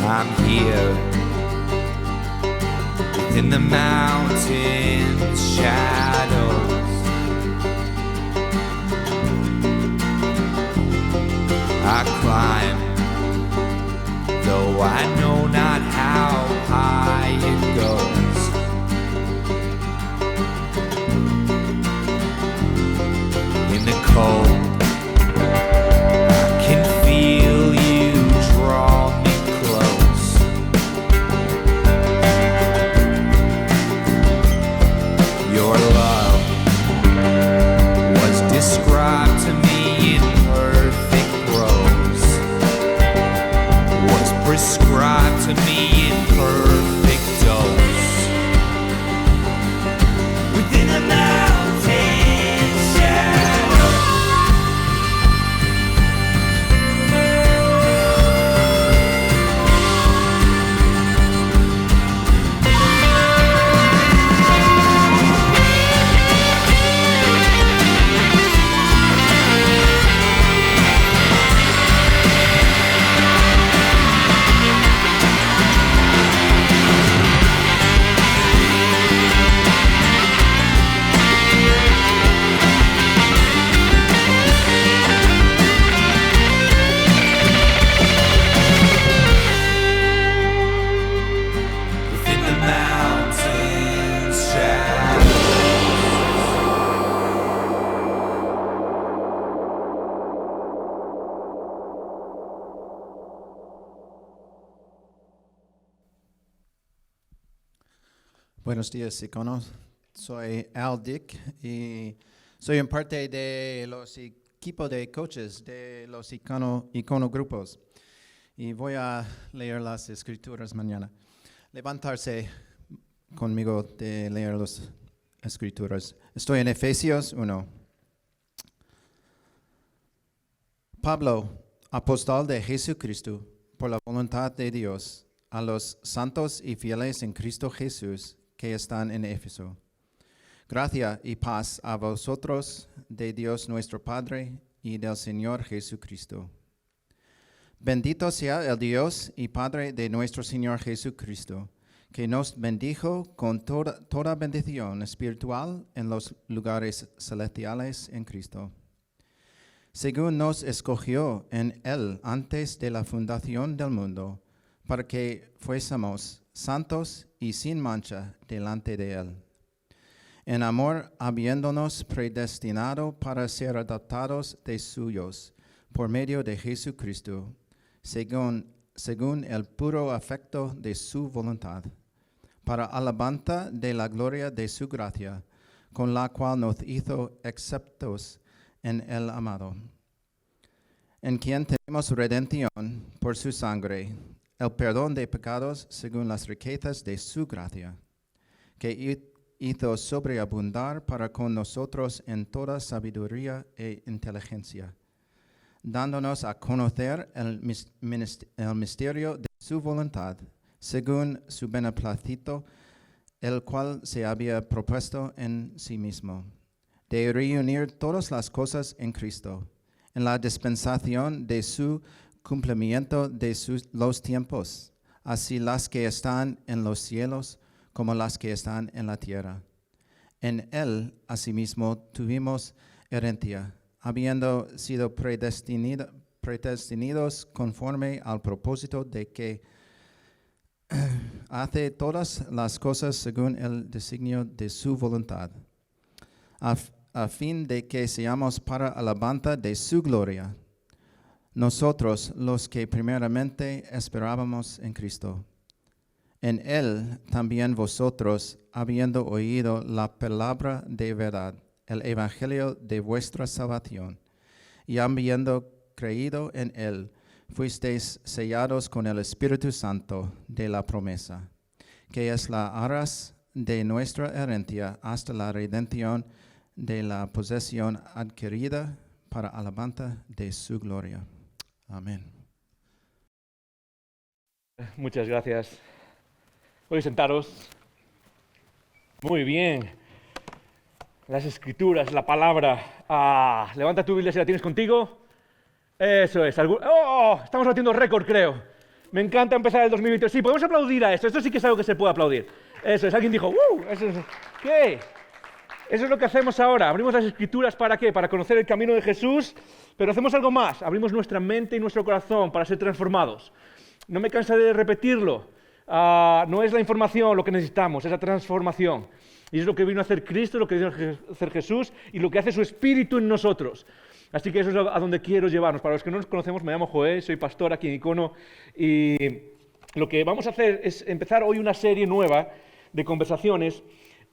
I'm here within the mountain shadows. I climb, though I know not how high it goes. In the cold, I can feel you draw me close. Your love was described to me in perfect prose, was prescribed to me in perfect dose. Within the mountain shadow, within the mountain shadow. Buenos días, iconos. Soy Al Dick y soy en parte de los equipos de coaches de los icono grupos. Y voy a leer las escrituras mañana. Levantarse conmigo de leer las escrituras. Estoy en Efesios 1. Pablo, apóstol de Jesucristo, por la voluntad de Dios, a los santos y fieles en Cristo Jesús que están en Éfeso. Gracia y paz a vosotros de Dios nuestro Padre y del Señor Jesucristo. Bendito sea el Dios y Padre de nuestro Señor Jesucristo, que nos bendijo con toda bendición espiritual en los lugares celestiales en Cristo, según nos escogió en Él antes de la fundación del mundo, para que fuésemos santos y sin mancha delante de Él. En amor, habiéndonos predestinado para ser adoptados de suyos, por medio de Jesucristo, según el puro afecto de su voluntad, para alabanza de la gloria de su gracia, con la cual nos hizo aceptos en el amado, en quien tenemos redención por su sangre, el perdón de pecados según las riquezas de su gracia, que hizo sobreabundar para con nosotros en toda sabiduría e inteligencia, dándonos a conocer el misterio de su voluntad, según su beneplácito, el cual se había propuesto en sí mismo, de reunir todas las cosas en Cristo, en la dispensación de su cumplimiento de los tiempos, así las que están en los cielos como las que están en la tierra. En Él, asimismo, tuvimos herencia, habiendo sido predestinados conforme al propósito de que hace todas las cosas según el designio de su voluntad, a fin de que seamos para alabanza de su gloria, nosotros los que primeramente esperábamos en Cristo. En Él también vosotros, habiendo oído la palabra de verdad, el evangelio de vuestra salvación, y habiendo creído en Él, fuisteis sellados con el Espíritu Santo de la promesa, que es la arras de nuestra herencia hasta la redención de la posesión adquirida para alabanza de su gloria. Amén. Muchas gracias. Podéis sentaros. Muy bien. Las escrituras, la palabra. Levanta tu Biblia si la tienes contigo. Eso es. Estamos batiendo récord, creo. Me encanta empezar el 2023. Sí, podemos aplaudir a esto. Esto sí que es algo que se puede aplaudir. Eso es. Alguien dijo, eso es. ¿Qué? Eso es lo que hacemos ahora. Abrimos las Escrituras ¿para qué? Para conocer el camino de Jesús, pero hacemos algo más. Abrimos nuestra mente y nuestro corazón para ser transformados. No me cansaré de repetirlo. No es la información lo que necesitamos, es la transformación. Y es lo que vino a hacer Cristo, lo que vino a hacer Jesús y lo que hace su Espíritu en nosotros. Así que eso es a donde quiero llevarnos. Para los que no nos conocemos, me llamo Joel, soy pastor aquí en Icono. Y lo que vamos a hacer es empezar hoy una serie nueva de conversaciones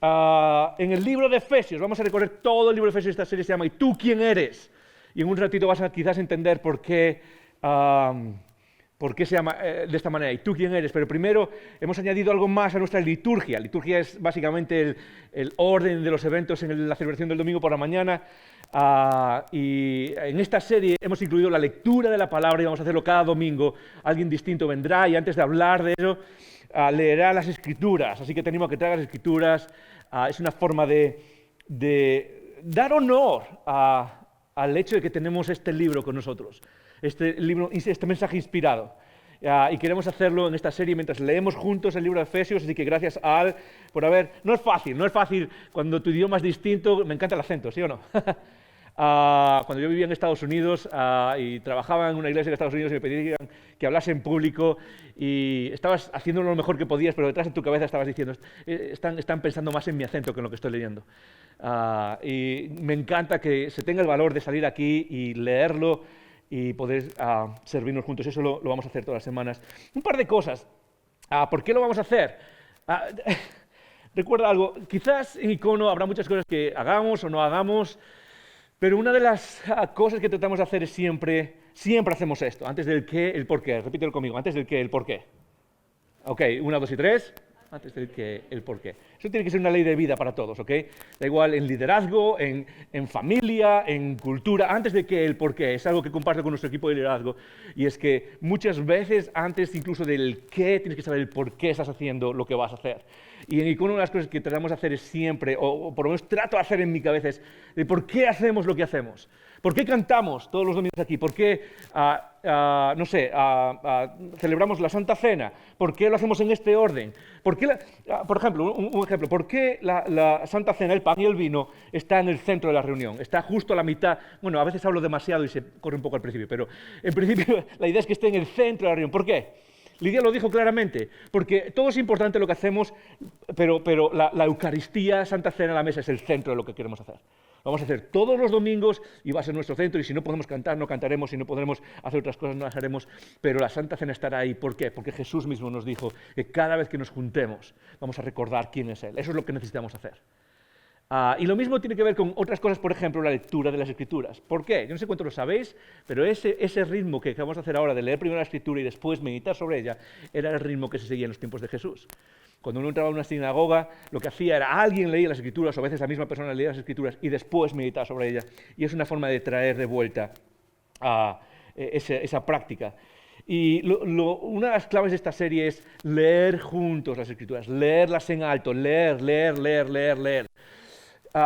en el libro de Efesios. Vamos a recorrer todo el libro de Efesios. Esta serie se llama ¿Y tú quién eres? Y en un ratito vas a quizás entender por qué se llama de esta manera. ¿Y tú quién eres? Pero primero hemos añadido algo más a nuestra liturgia. Liturgia es básicamente el orden de los eventos en la celebración del domingo por la mañana. Y en esta serie hemos incluido la lectura de la palabra y vamos a hacerlo cada domingo. Alguien distinto vendrá y antes de hablar de eso leerá las Escrituras. Así que te animo a que traigas las Escrituras. Es una forma de dar honor al hecho de que tenemos este libro con nosotros, este libro, este mensaje inspirado. Y queremos hacerlo en esta serie mientras leemos juntos el libro de Efesios, así que gracias a Al por haber... No es fácil cuando tu idioma es distinto. Me encanta el acento, ¿sí o no? Cuando yo vivía en Estados Unidos y trabajaba en una iglesia de Estados Unidos y me pedían que hablase en público y estabas haciendo lo mejor que podías, pero detrás de tu cabeza estabas diciendo, están pensando más en mi acento que en lo que estoy leyendo. Y me encanta que se tenga el valor de salir aquí y leerlo y poder servirnos juntos. Eso lo vamos a hacer todas las semanas. Un par de cosas. ¿Por qué lo vamos a hacer? Recuerda algo, quizás en Icono habrá muchas cosas que hagamos o no hagamos, pero una de las cosas que tratamos de hacer es siempre hacemos esto. Antes del qué, el por qué. Repítelo conmigo. Antes del qué, el por qué. Ok, 1, 2 y 3. Antes del qué, el por qué. Eso tiene que ser una ley de vida para todos, ¿ok? Da igual en liderazgo, en familia, en cultura. Antes de qué, el por qué. Es algo que comparto con nuestro equipo de liderazgo. Y es que muchas veces, antes incluso del qué, tienes que saber el por qué estás haciendo lo que vas a hacer. Y en Icono una de las cosas que tratamos de hacer es siempre, o por lo menos trato de hacer en mi cabeza, es de por qué hacemos lo que hacemos. ¿Por qué cantamos todos los domingos aquí? ¿Por qué, celebramos la Santa Cena? ¿Por qué lo hacemos en este orden? ¿Por qué por ejemplo, un ejemplo, ¿por qué la Santa Cena, el pan y el vino, está en el centro de la reunión? Está justo a la mitad. Bueno, a veces hablo demasiado y se corre un poco al principio, pero en principio la idea es que esté en el centro de la reunión. ¿Por qué? Lidia lo dijo claramente, porque todo es importante lo que hacemos, pero la Eucaristía, Santa Cena, la mesa es el centro de lo que queremos hacer. Lo vamos a hacer todos los domingos y va a ser nuestro centro, y si no podemos cantar, no cantaremos, si no podremos hacer otras cosas, no las haremos, pero la Santa Cena estará ahí. ¿Por qué? Porque Jesús mismo nos dijo que cada vez que nos juntemos vamos a recordar quién es Él. Eso es lo que necesitamos hacer. Y lo mismo tiene que ver con otras cosas, por ejemplo, la lectura de las Escrituras. ¿Por qué? Yo no sé cuánto lo sabéis, pero ese ritmo que acabamos de hacer ahora de leer primero la Escritura y después meditar sobre ella, era el ritmo que se seguía en los tiempos de Jesús. Cuando uno entraba a una sinagoga, lo que hacía era alguien leía las Escrituras, o a veces la misma persona leía las Escrituras y después meditaba sobre ellas. Y es una forma de traer de vuelta esa práctica. Y una de las claves de esta serie es leer juntos las Escrituras, leerlas en alto, leer.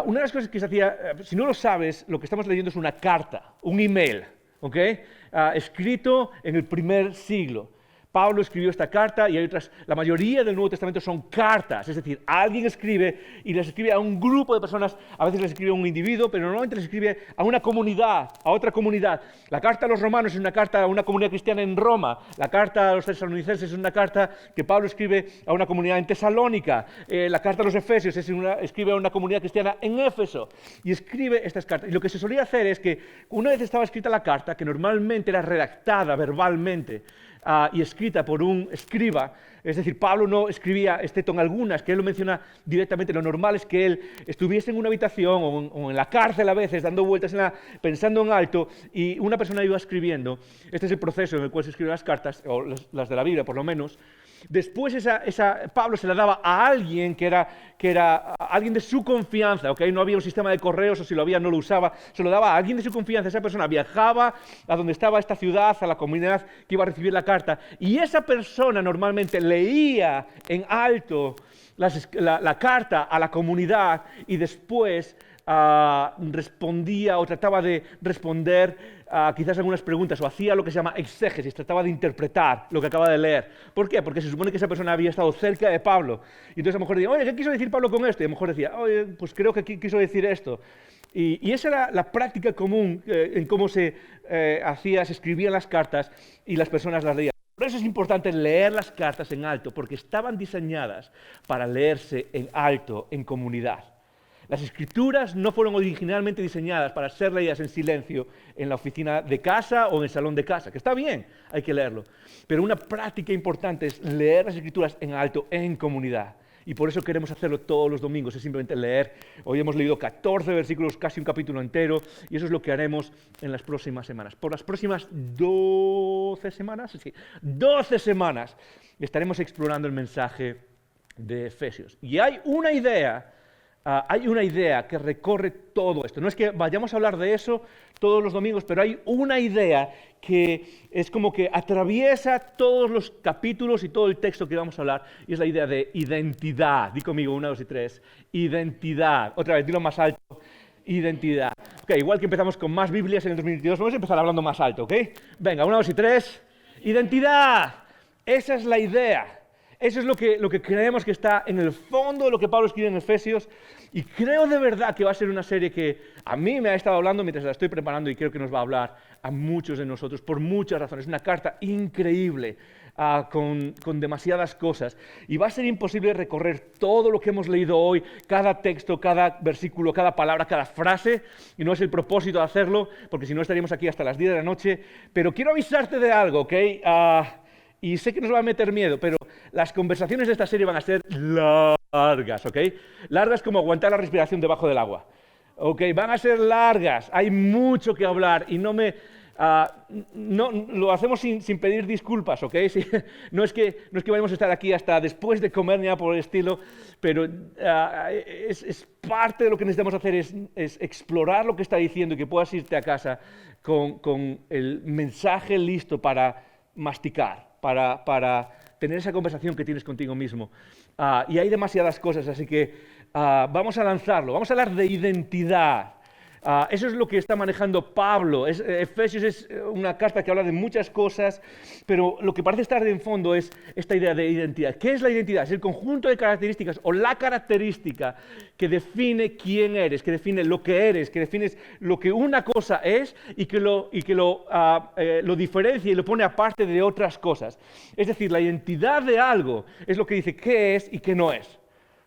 Una de las cosas que se hacía, si no lo sabes, lo que estamos leyendo es una carta, un email, ¿ok? Escrito en el primer siglo. Pablo escribió esta carta y hay otras, la mayoría del Nuevo Testamento son cartas, es decir, alguien escribe y les escribe a un grupo de personas, a veces les escribe a un individuo, pero normalmente les escribe a una comunidad, a otra comunidad. La carta a los romanos es una carta a una comunidad cristiana en Roma, la carta a los tesalonicenses es una carta que Pablo escribe a una comunidad en Tesalónica, la carta a los efesios escribe a una comunidad cristiana en Éfeso, y escribe estas cartas. Y lo que se solía hacer es que una vez estaba escrita la carta, que normalmente era redactada verbalmente, y escrita por un escriba, es decir, Pablo no escribía, excepto en algunas, que él lo menciona directamente. Lo normal es que él estuviese en una habitación o en la cárcel a veces, dando vueltas, pensando en alto, y una persona iba escribiendo. Este es el proceso en el cual se escriben las cartas, o las de la Biblia por lo menos. Después Pablo se la daba a alguien que era alguien de su confianza, ¿okay? No había un sistema de correos, o si lo había no lo usaba, se lo daba a alguien de su confianza. Esa persona viajaba a donde estaba esta ciudad, a la comunidad que iba a recibir la carta, y esa persona normalmente leía en alto la carta a la comunidad y después respondía o trataba de responder quizás algunas preguntas o hacía lo que se llama exégesis, trataba de interpretar lo que acaba de leer. ¿Por qué? Porque se supone que esa persona había estado cerca de Pablo. Y entonces a lo mejor decía, oye, ¿qué quiso decir Pablo con esto? Y a lo mejor decía, oye, pues creo que quiso decir esto. Y esa era la práctica común en cómo se escribían las cartas y las personas las leían. Por eso es importante leer las cartas en alto, porque estaban diseñadas para leerse en alto, en comunidad. Las escrituras no fueron originalmente diseñadas para ser leídas en silencio en la oficina de casa o en el salón de casa, que está bien, hay que leerlo. Pero una práctica importante es leer las escrituras en alto, en comunidad. Y por eso queremos hacerlo todos los domingos, es simplemente leer. Hoy hemos leído 14 versículos, casi un capítulo entero, y eso es lo que haremos en las próximas semanas. Por las próximas 12 semanas estaremos explorando el mensaje de Efesios. Y hay una idea que recorre todo esto. No es que vayamos a hablar de eso todos los domingos, pero hay una idea que es como que atraviesa todos los capítulos y todo el texto que vamos a hablar, y es la idea de identidad. Di conmigo, 1, 2 y 3. Identidad. Otra vez, dilo más alto. Identidad. Ok, igual que empezamos con más Biblias en el 2022, vamos a empezar hablando más alto, ¿ok? Venga, 1, 2 y 3. Identidad. Esa es la idea. Eso es lo que creemos que está en el fondo de lo que Pablo escribe en Efesios, y creo de verdad que va a ser una serie que a mí me ha estado hablando mientras la estoy preparando, y creo que nos va a hablar a muchos de nosotros por muchas razones. Es una carta increíble, con demasiadas cosas, y va a ser imposible recorrer todo lo que hemos leído hoy, cada texto, cada versículo, cada palabra, cada frase, y no es el propósito de hacerlo, porque si no estaríamos aquí hasta las 10 de la noche, pero quiero avisarte de algo, ¿ok? Y sé que nos va a meter miedo, pero las conversaciones de esta serie van a ser largas, ¿ok? Largas como aguantar la respiración debajo del agua, ¿ok? Van a ser largas, hay mucho que hablar, y no lo hacemos sin pedir disculpas, ¿ok? Sí, no es que vayamos a estar aquí hasta después de comer ni nada por el estilo, pero es parte de lo que necesitamos hacer, es explorar lo que está diciendo y que puedas irte a casa con el mensaje listo para masticar, para tener esa conversación que tienes contigo mismo. Y hay demasiadas cosas, así que vamos a lanzarlo. Vamos a hablar de identidad. Eso es lo que está manejando Pablo. Efesios es una carta que habla de muchas cosas, pero lo que parece estar de fondo es esta idea de identidad. ¿Qué es la identidad? Es el conjunto de características o la característica que define quién eres, que define lo que eres, que define lo que una cosa es y que lo diferencia y lo pone aparte de otras cosas. Es decir, la identidad de algo es lo que dice qué es y qué no es.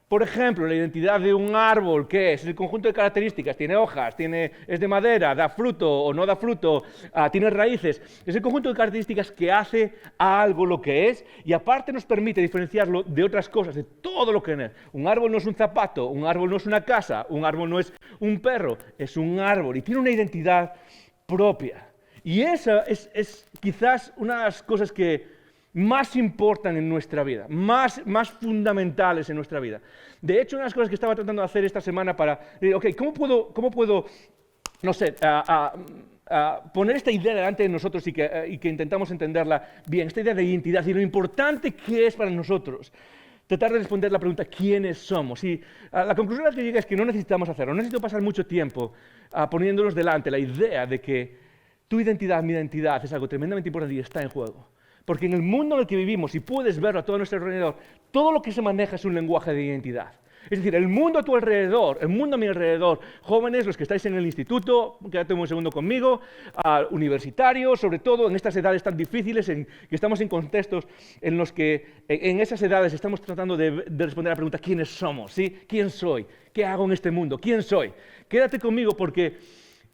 Por ejemplo, la identidad de un árbol, ¿qué es? Es el conjunto de características, tiene hojas, es de madera, da fruto o no da fruto, tiene raíces. Es el conjunto de características que hace a algo lo que es, y aparte nos permite diferenciarlo de otras cosas, de todo lo que es. Un árbol no es un zapato, un árbol no es una casa, un árbol no es un perro, es un árbol y tiene una identidad propia. Y esa es quizás una de las cosas que más importan en nuestra vida, más fundamentales en nuestra vida. De hecho, una de las cosas que estaba tratando de hacer esta semana para decir, ok, ¿cómo puedo no sé, poner esta idea delante de nosotros y que intentamos entenderla bien, esta idea de identidad y lo importante que es para nosotros tratar de responder la pregunta ¿quiénes somos? Y la conclusión a la que llega es que no necesitamos hacerlo, no necesito pasar mucho tiempo poniéndonos delante la idea de que tu identidad, mi identidad es algo tremendamente importante y está en juego. Porque en el mundo en el que vivimos, y puedes verlo a todo nuestro alrededor, todo lo que se maneja es un lenguaje de identidad. Es decir, el mundo a tu alrededor, el mundo a mi alrededor, jóvenes, los que estáis en el instituto, quédate un segundo conmigo, universitarios, sobre todo en estas edades tan difíciles, que estamos en contextos en los que en esas edades estamos tratando de responder a la pregunta ¿quiénes somos? ¿Sí? ¿Quién soy? ¿Qué hago en este mundo? ¿Quién soy? Quédate conmigo porque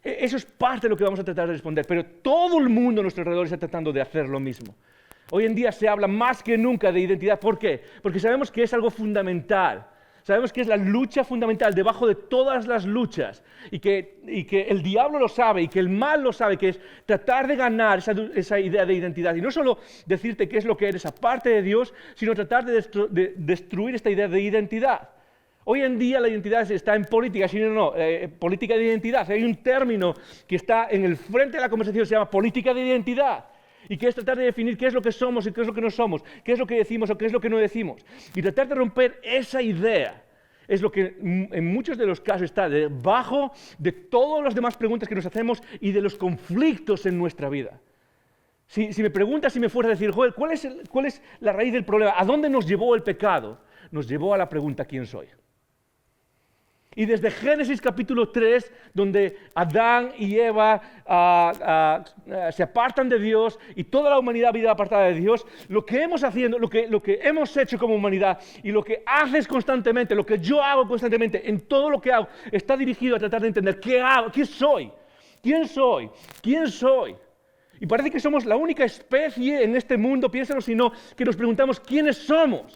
eso es parte de lo que vamos a tratar de responder, pero todo el mundo a nuestro alrededor está tratando de hacer lo mismo. Hoy en día se habla más que nunca de identidad. ¿Por qué? Porque sabemos que es algo fundamental. Sabemos que es la lucha fundamental debajo de todas las luchas y que el diablo lo sabe y que el mal lo sabe, que es tratar de ganar esa idea de identidad. Y no solo decirte qué es lo que eres aparte de Dios, sino tratar de destruir esta idea de identidad. Hoy en día la identidad está en política, política de identidad. Hay un término que está en el frente de la conversación, se llama política de identidad. Y que es tratar de definir qué es lo que somos y qué es lo que no somos, qué es lo que decimos o qué es lo que no decimos. Y tratar de romper esa idea es lo que en muchos de los casos está debajo de todas las demás preguntas que nos hacemos y de los conflictos en nuestra vida. Si me preguntas, si me fuera a decir, Joel, ¿cuál es la raíz del problema? ¿A dónde nos llevó el pecado? Nos llevó a la pregunta, ¿quién soy? Y desde Génesis capítulo 3, donde Adán y Eva se apartan de Dios y toda la humanidad vive apartada de Dios, lo que hemos hecho como humanidad y lo que haces constantemente, lo que yo hago constantemente, en todo lo que hago, está dirigido a tratar de entender qué hago, quién soy, quién soy, quién soy. Y parece que somos la única especie en este mundo, piénsalo si no, que nos preguntamos quiénes somos.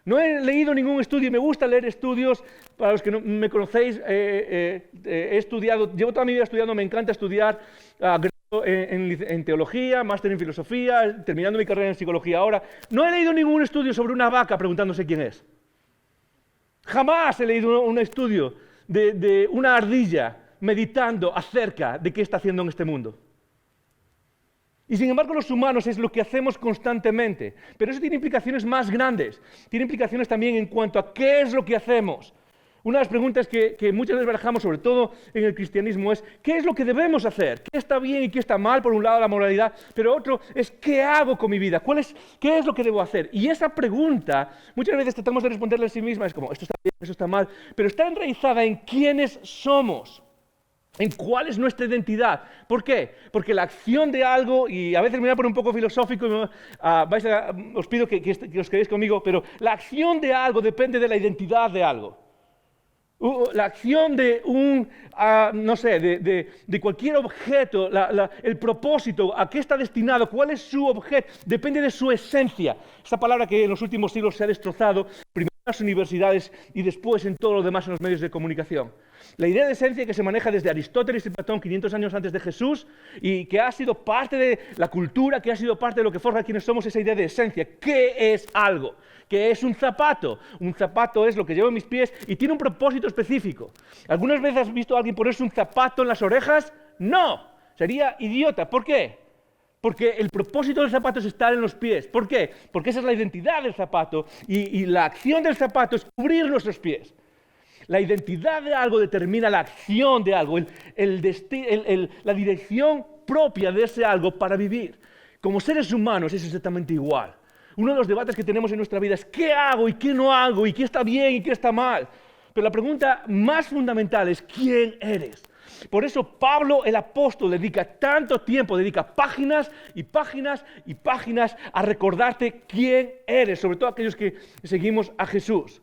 No he leído ningún estudio, me gusta leer estudios, para los que no me conocéis, he estudiado, llevo toda mi vida estudiando, me encanta estudiar, grado en teología, máster en filosofía, terminando mi carrera en psicología ahora. No he leído ningún estudio sobre una vaca preguntándose quién es. Jamás he leído un estudio de una ardilla meditando acerca de qué está haciendo en este mundo. Y sin embargo los humanos es lo que hacemos constantemente. Pero eso tiene implicaciones más grandes. Tiene implicaciones también en cuanto a qué es lo que hacemos. Una de las preguntas que muchas veces barajamos, sobre todo en el cristianismo, es ¿qué es lo que debemos hacer? ¿Qué está bien y qué está mal? Por un lado la moralidad, pero otro es ¿qué hago con mi vida? ¿Qué es lo que debo hacer? Y esa pregunta, muchas veces tratamos de responderla a sí misma, es como esto está bien, esto está mal, pero está enraizada en quiénes somos. ¿En cuál es nuestra identidad? ¿Por qué? Porque la acción de algo, y a veces me voy a poner un poco filosófico, os pido que os quedéis conmigo, pero la acción de algo depende de la identidad de algo. La acción de de cualquier objeto, el propósito, a qué está destinado, cuál es su objeto, depende de su esencia. Esa palabra que en los últimos siglos se ha destrozado, primero en las universidades y después en todo lo demás en los medios de comunicación. La idea de esencia que se maneja desde Aristóteles y Platón 500 años antes de Jesús y que ha sido parte de la cultura, que ha sido parte de lo que forja quienes somos, esa idea de esencia. ¿Qué es algo? ¿Qué es un zapato? Un zapato es lo que llevo en mis pies y tiene un propósito específico. ¿Algunas veces has visto a alguien ponerse un zapato en las orejas? No, sería idiota. ¿Por qué? Porque el propósito del zapato es estar en los pies. ¿Por qué? Porque esa es la identidad del zapato y la acción del zapato es cubrir nuestros pies. La identidad de algo determina la acción de algo, la dirección propia de ese algo para vivir. Como seres humanos es exactamente igual. Uno de los debates que tenemos en nuestra vida es ¿qué hago y qué no hago? ¿Y qué está bien y qué está mal? Pero la pregunta más fundamental es ¿quién eres? Por eso Pablo, el apóstol, dedica tanto tiempo, dedica páginas y páginas y páginas a recordarte quién eres, sobre todo aquellos que seguimos a Jesús.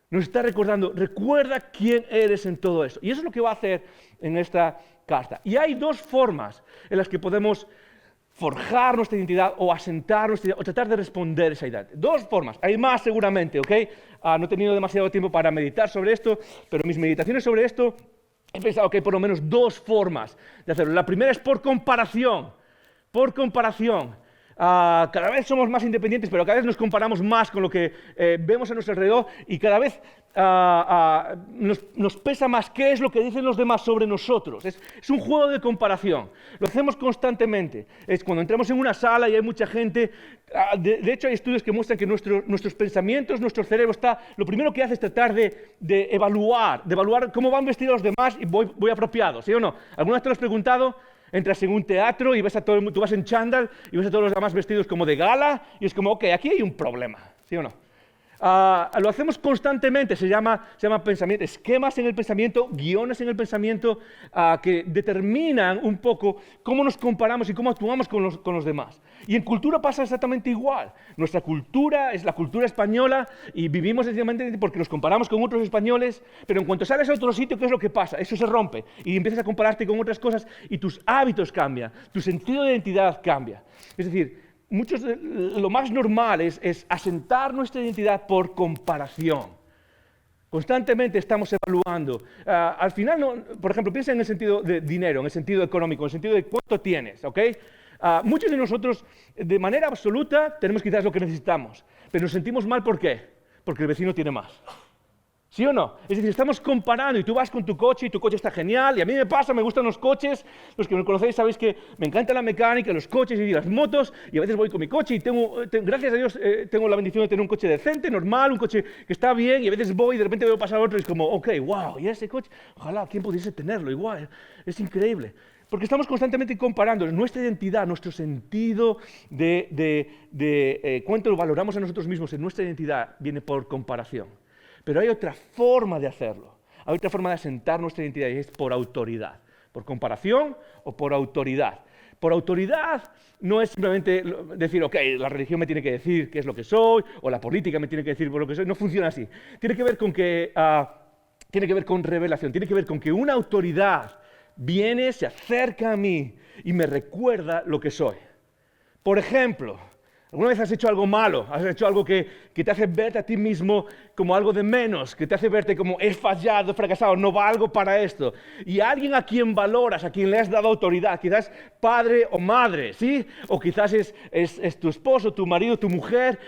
Nos está recordando, recuerda quién eres en todo eso. Y eso es lo que va a hacer en esta carta. Y hay dos formas en las que podemos forjar nuestra identidad o asentar nuestra identidad o tratar de responder esa identidad. Dos formas, hay más seguramente, ¿ok? No he tenido demasiado tiempo para meditar sobre esto, pero mis meditaciones sobre esto he pensado que hay por lo menos dos formas de hacerlo. La primera es por comparación. Por comparación. Cada vez somos más independientes, pero cada vez nos comparamos más con lo que vemos a nuestro alrededor y cada vez nos pesa más qué es lo que dicen los demás sobre nosotros. Es un juego de comparación. Lo hacemos constantemente. Es cuando entramos en una sala y hay mucha gente. De hecho, hay estudios que muestran que nuestros pensamientos, nuestro cerebro lo primero que hace es tratar de evaluar cómo van vestidos los demás y voy apropiado, ¿sí o no? ¿Alguna vez te lo has preguntado? Entras en un teatro y ves a todo el mundo, tú vas en chándal y ves a todos los demás vestidos como de gala y es como, ok, aquí hay un problema, ¿sí o no? Lo hacemos constantemente, se llama pensamiento, esquemas en el pensamiento, guiones en el pensamiento que determinan un poco cómo nos comparamos y cómo actuamos con los demás. Y en cultura pasa exactamente igual. Nuestra cultura es la cultura española y vivimos sencillamente porque nos comparamos con otros españoles, pero en cuanto sales a otro sitio, ¿qué es lo que pasa? Eso se rompe y empiezas a compararte con otras cosas y tus hábitos cambian, tu sentido de identidad cambia. Es decir, lo más normal es asentar nuestra identidad por comparación. Constantemente estamos evaluando. Al final, por ejemplo, piensa en el sentido de dinero, en el sentido económico, en el sentido de cuánto tienes, ¿ok? Muchos de nosotros, de manera absoluta, tenemos quizás lo que necesitamos, pero nos sentimos mal, ¿por qué? Porque el vecino tiene más. ¿Sí o no? Es decir, estamos comparando y tú vas con tu coche y tu coche está genial y a mí me pasa, me gustan los coches. Los que me conocéis sabéis que me encanta la mecánica, los coches y las motos y a veces voy con mi coche y gracias a Dios, tengo la bendición de tener un coche decente, normal, un coche que está bien y a veces voy y de repente veo pasar otro y es como, ok, wow, y ese coche, ojalá, ¿quién pudiese tenerlo? Igual, es increíble. Porque estamos constantemente comparando nuestra identidad, nuestro sentido de cuánto lo valoramos a nosotros mismos en nuestra identidad viene por comparación. Pero hay otra forma de hacerlo. Hay otra forma de asentar nuestra identidad y es por autoridad. Por comparación o por autoridad. Por autoridad no es simplemente decir, ok, la religión me tiene que decir qué es lo que soy, o la política me tiene que decir por lo que soy. No funciona así. Tiene que ver con tiene que ver con revelación. Tiene que ver con que una autoridad viene, se acerca a mí y me recuerda lo que soy. Por ejemplo, ¿alguna vez has hecho algo malo? ¿Has hecho algo que te hace verte a ti mismo como algo de menos? Que te hace verte como he fallado, he fracasado, no valgo para esto. Y alguien a quien valoras, a quien le has dado autoridad, quizás padre o madre, ¿sí? O quizás es tu esposo, tu marido, tu mujer,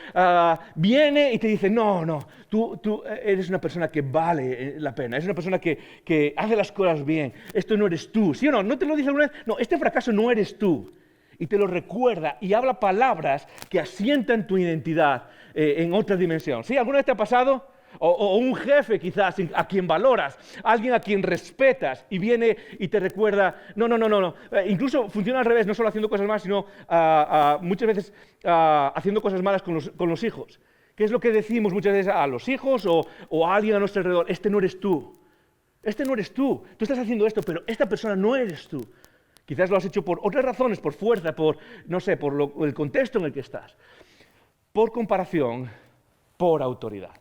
viene y te dice, no, tú eres una persona que vale la pena, eres una persona que hace las cosas bien, esto no eres tú, ¿sí o no? ¿No te lo dice alguna vez? No, este fracaso no eres tú. Y te lo recuerda y habla palabras que asientan tu identidad en otra dimensión. ¿Sí? ¿Alguna vez te ha pasado? O un jefe quizás a quien valoras, alguien a quien respetas y viene y te recuerda, no. Incluso funciona al revés, no solo haciendo cosas malas, sino muchas veces haciendo cosas malas con los hijos. ¿Qué es lo que decimos muchas veces a los hijos o a alguien a nuestro alrededor? Este no eres tú. Este no eres tú. Tú estás haciendo esto, pero esta persona no eres tú. Quizás lo has hecho por otras razones, por fuerza, por el contexto en el que estás. Por comparación, por autoridad.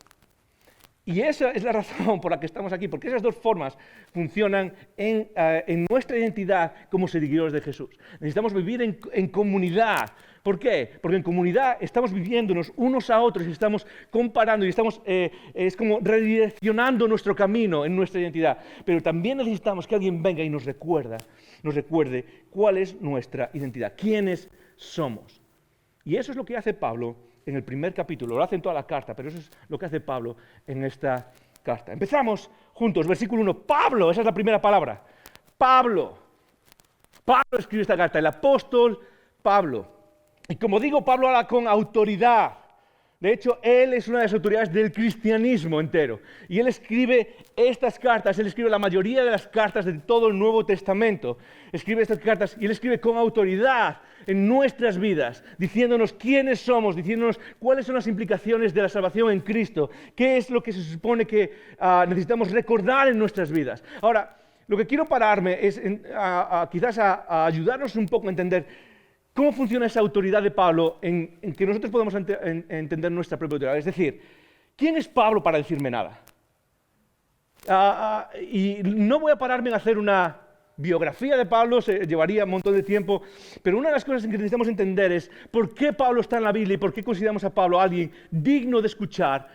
Y esa es la razón por la que estamos aquí, porque esas dos formas funcionan en nuestra identidad como seguidores de Jesús. Necesitamos vivir en comunidad. ¿Por qué? Porque en comunidad estamos viviéndonos unos a otros y estamos comparando y estamos es como redireccionando nuestro camino en nuestra identidad. Pero también necesitamos que alguien venga y nos recuerde cuál es nuestra identidad, quiénes somos. Y eso es lo que hace Pablo en el primer capítulo, lo hace en toda la carta, pero eso es lo que hace Pablo en esta carta. Empezamos juntos, versículo 1. Pablo, esa es la primera palabra. Pablo escribe esta carta, el apóstol Pablo. Y como digo, Pablo habla con autoridad. De hecho, él es una de las autoridades del cristianismo entero. Y él escribe estas cartas, él escribe la mayoría de las cartas de todo el Nuevo Testamento. Escribe estas cartas y él escribe con autoridad en nuestras vidas, diciéndonos quiénes somos, diciéndonos cuáles son las implicaciones de la salvación en Cristo, qué es lo que se supone que necesitamos recordar en nuestras vidas. Ahora, lo que quiero pararme es quizás a ayudarnos un poco a entender ¿cómo funciona esa autoridad de Pablo en que nosotros podamos entender nuestra propia autoridad? Es decir, ¿quién es Pablo para decirme nada? Y no voy a pararme en hacer una biografía de Pablo, se llevaría un montón de tiempo, pero una de las cosas que necesitamos entender es por qué Pablo está en la Biblia y por qué consideramos a Pablo alguien digno de escuchar.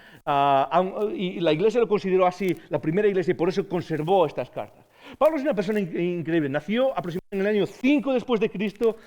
Y la iglesia lo consideró así, la primera iglesia, y por eso conservó estas cartas. Pablo es una persona increíble. Nació aproximadamente en el año 5 después de Cristo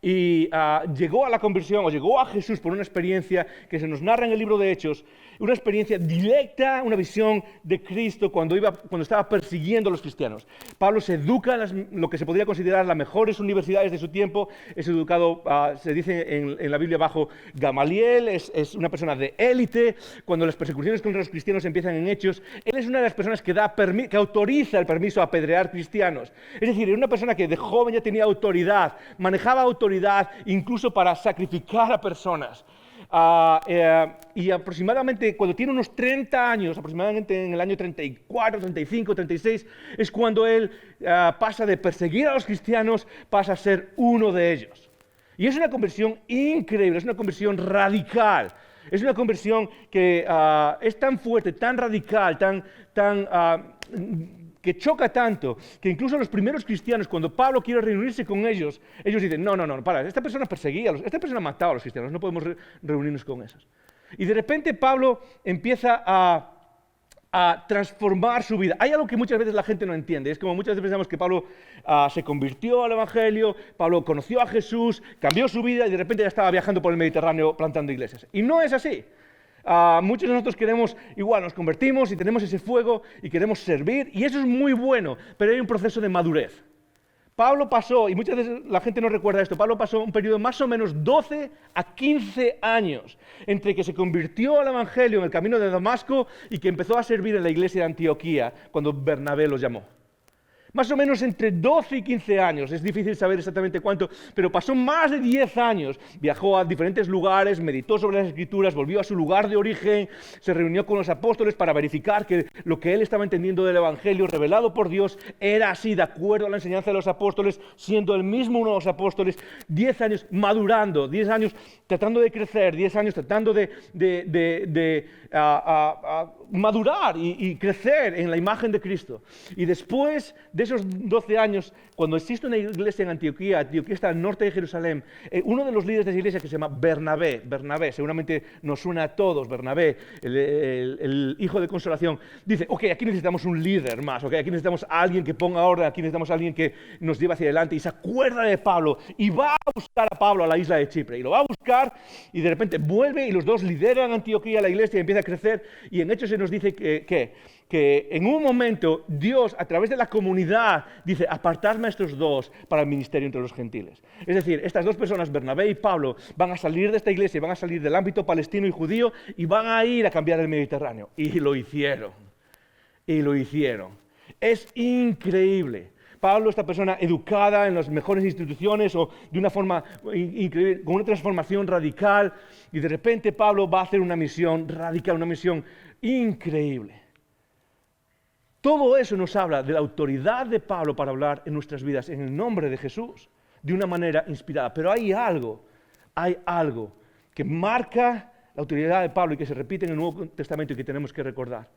y llegó a la conversión, o llegó a Jesús por una experiencia que se nos narra en el libro de Hechos, una experiencia directa, una visión de Cristo cuando estaba persiguiendo a los cristianos. Pablo se educa en lo que se podría considerar las mejores universidades de su tiempo, es educado, se dice en la Biblia, bajo Gamaliel, es una persona de élite. Cuando las persecuciones contra los cristianos empiezan en Hechos, él es una de las personas que autoriza el permiso a apedrear cristianos. Es decir, era una persona que de joven ya tenía autoridad, manejaba autoridad incluso para sacrificar a personas. Y aproximadamente cuando tiene unos 30 años, aproximadamente en el año 34, 35, 36, es cuando él pasa de perseguir a los cristianos, pasa a ser uno de ellos. Y es una conversión increíble, es una conversión radical. Es una conversión que es tan fuerte, tan radical, que choca tanto, que incluso los primeros cristianos, cuando Pablo quiere reunirse con ellos dicen, no, para, esta persona perseguía, esta persona mataba a los cristianos, no podemos reunirnos con esos. Y de repente Pablo empieza a transformar su vida. Hay algo que muchas veces la gente no entiende, es como muchas veces pensamos que Pablo se convirtió al Evangelio, Pablo conoció a Jesús, cambió su vida y de repente ya estaba viajando por el Mediterráneo plantando iglesias. Y no es así. Muchos de nosotros queremos, igual nos convertimos y tenemos ese fuego y queremos servir, y eso es muy bueno, pero hay un proceso de madurez. Pablo pasó, y muchas veces la gente no recuerda esto, Pablo pasó un periodo de más o menos 12 a 15 años entre que se convirtió al Evangelio en el camino de Damasco y que empezó a servir en la iglesia de Antioquía cuando Bernabé los llamó. Más o menos entre 12 y 15 años, es difícil saber exactamente cuánto, pero pasó más de 10 años. Viajó a diferentes lugares, meditó sobre las Escrituras, volvió a su lugar de origen, se reunió con los apóstoles para verificar que lo que él estaba entendiendo del Evangelio revelado por Dios era así, de acuerdo a la enseñanza de los apóstoles, siendo él mismo uno de los apóstoles. 10 años madurando, 10 años tratando de crecer, 10 años tratando de madurar y crecer en la imagen de Cristo. Y después de esos 12 años, cuando existe una iglesia en Antioquía, Antioquía está al norte de Jerusalén, uno de los líderes de esa iglesia que se llama Bernabé, seguramente nos suena a todos, Bernabé, el hijo de consolación, dice, ok, aquí necesitamos un líder más, ok, aquí necesitamos a alguien que ponga orden, aquí necesitamos a alguien que nos lleve hacia adelante, y se acuerda de Pablo, y va a buscar a Pablo a la isla de Chipre, y lo va a buscar, y de repente vuelve, y los dos lideran Antioquía, la iglesia, y empieza a crecer, y en Hechos se nos dice que en un momento Dios, a través de la comunidad, dice, apartadme a estos dos para el ministerio entre los gentiles. Es decir, estas dos personas, Bernabé y Pablo, van a salir de esta iglesia, van a salir del ámbito palestino y judío y van a ir a cambiar el Mediterráneo. Y lo hicieron. Y lo hicieron. Es increíble. Pablo, esta persona educada en las mejores instituciones o de una forma increíble, con una transformación radical, y de repente Pablo va a hacer una misión radical, una misión increíble. Todo eso nos habla de la autoridad de Pablo para hablar en nuestras vidas en el nombre de Jesús, de una manera inspirada. Pero hay algo que marca la autoridad de Pablo y que se repite en el Nuevo Testamento y que tenemos que recordar.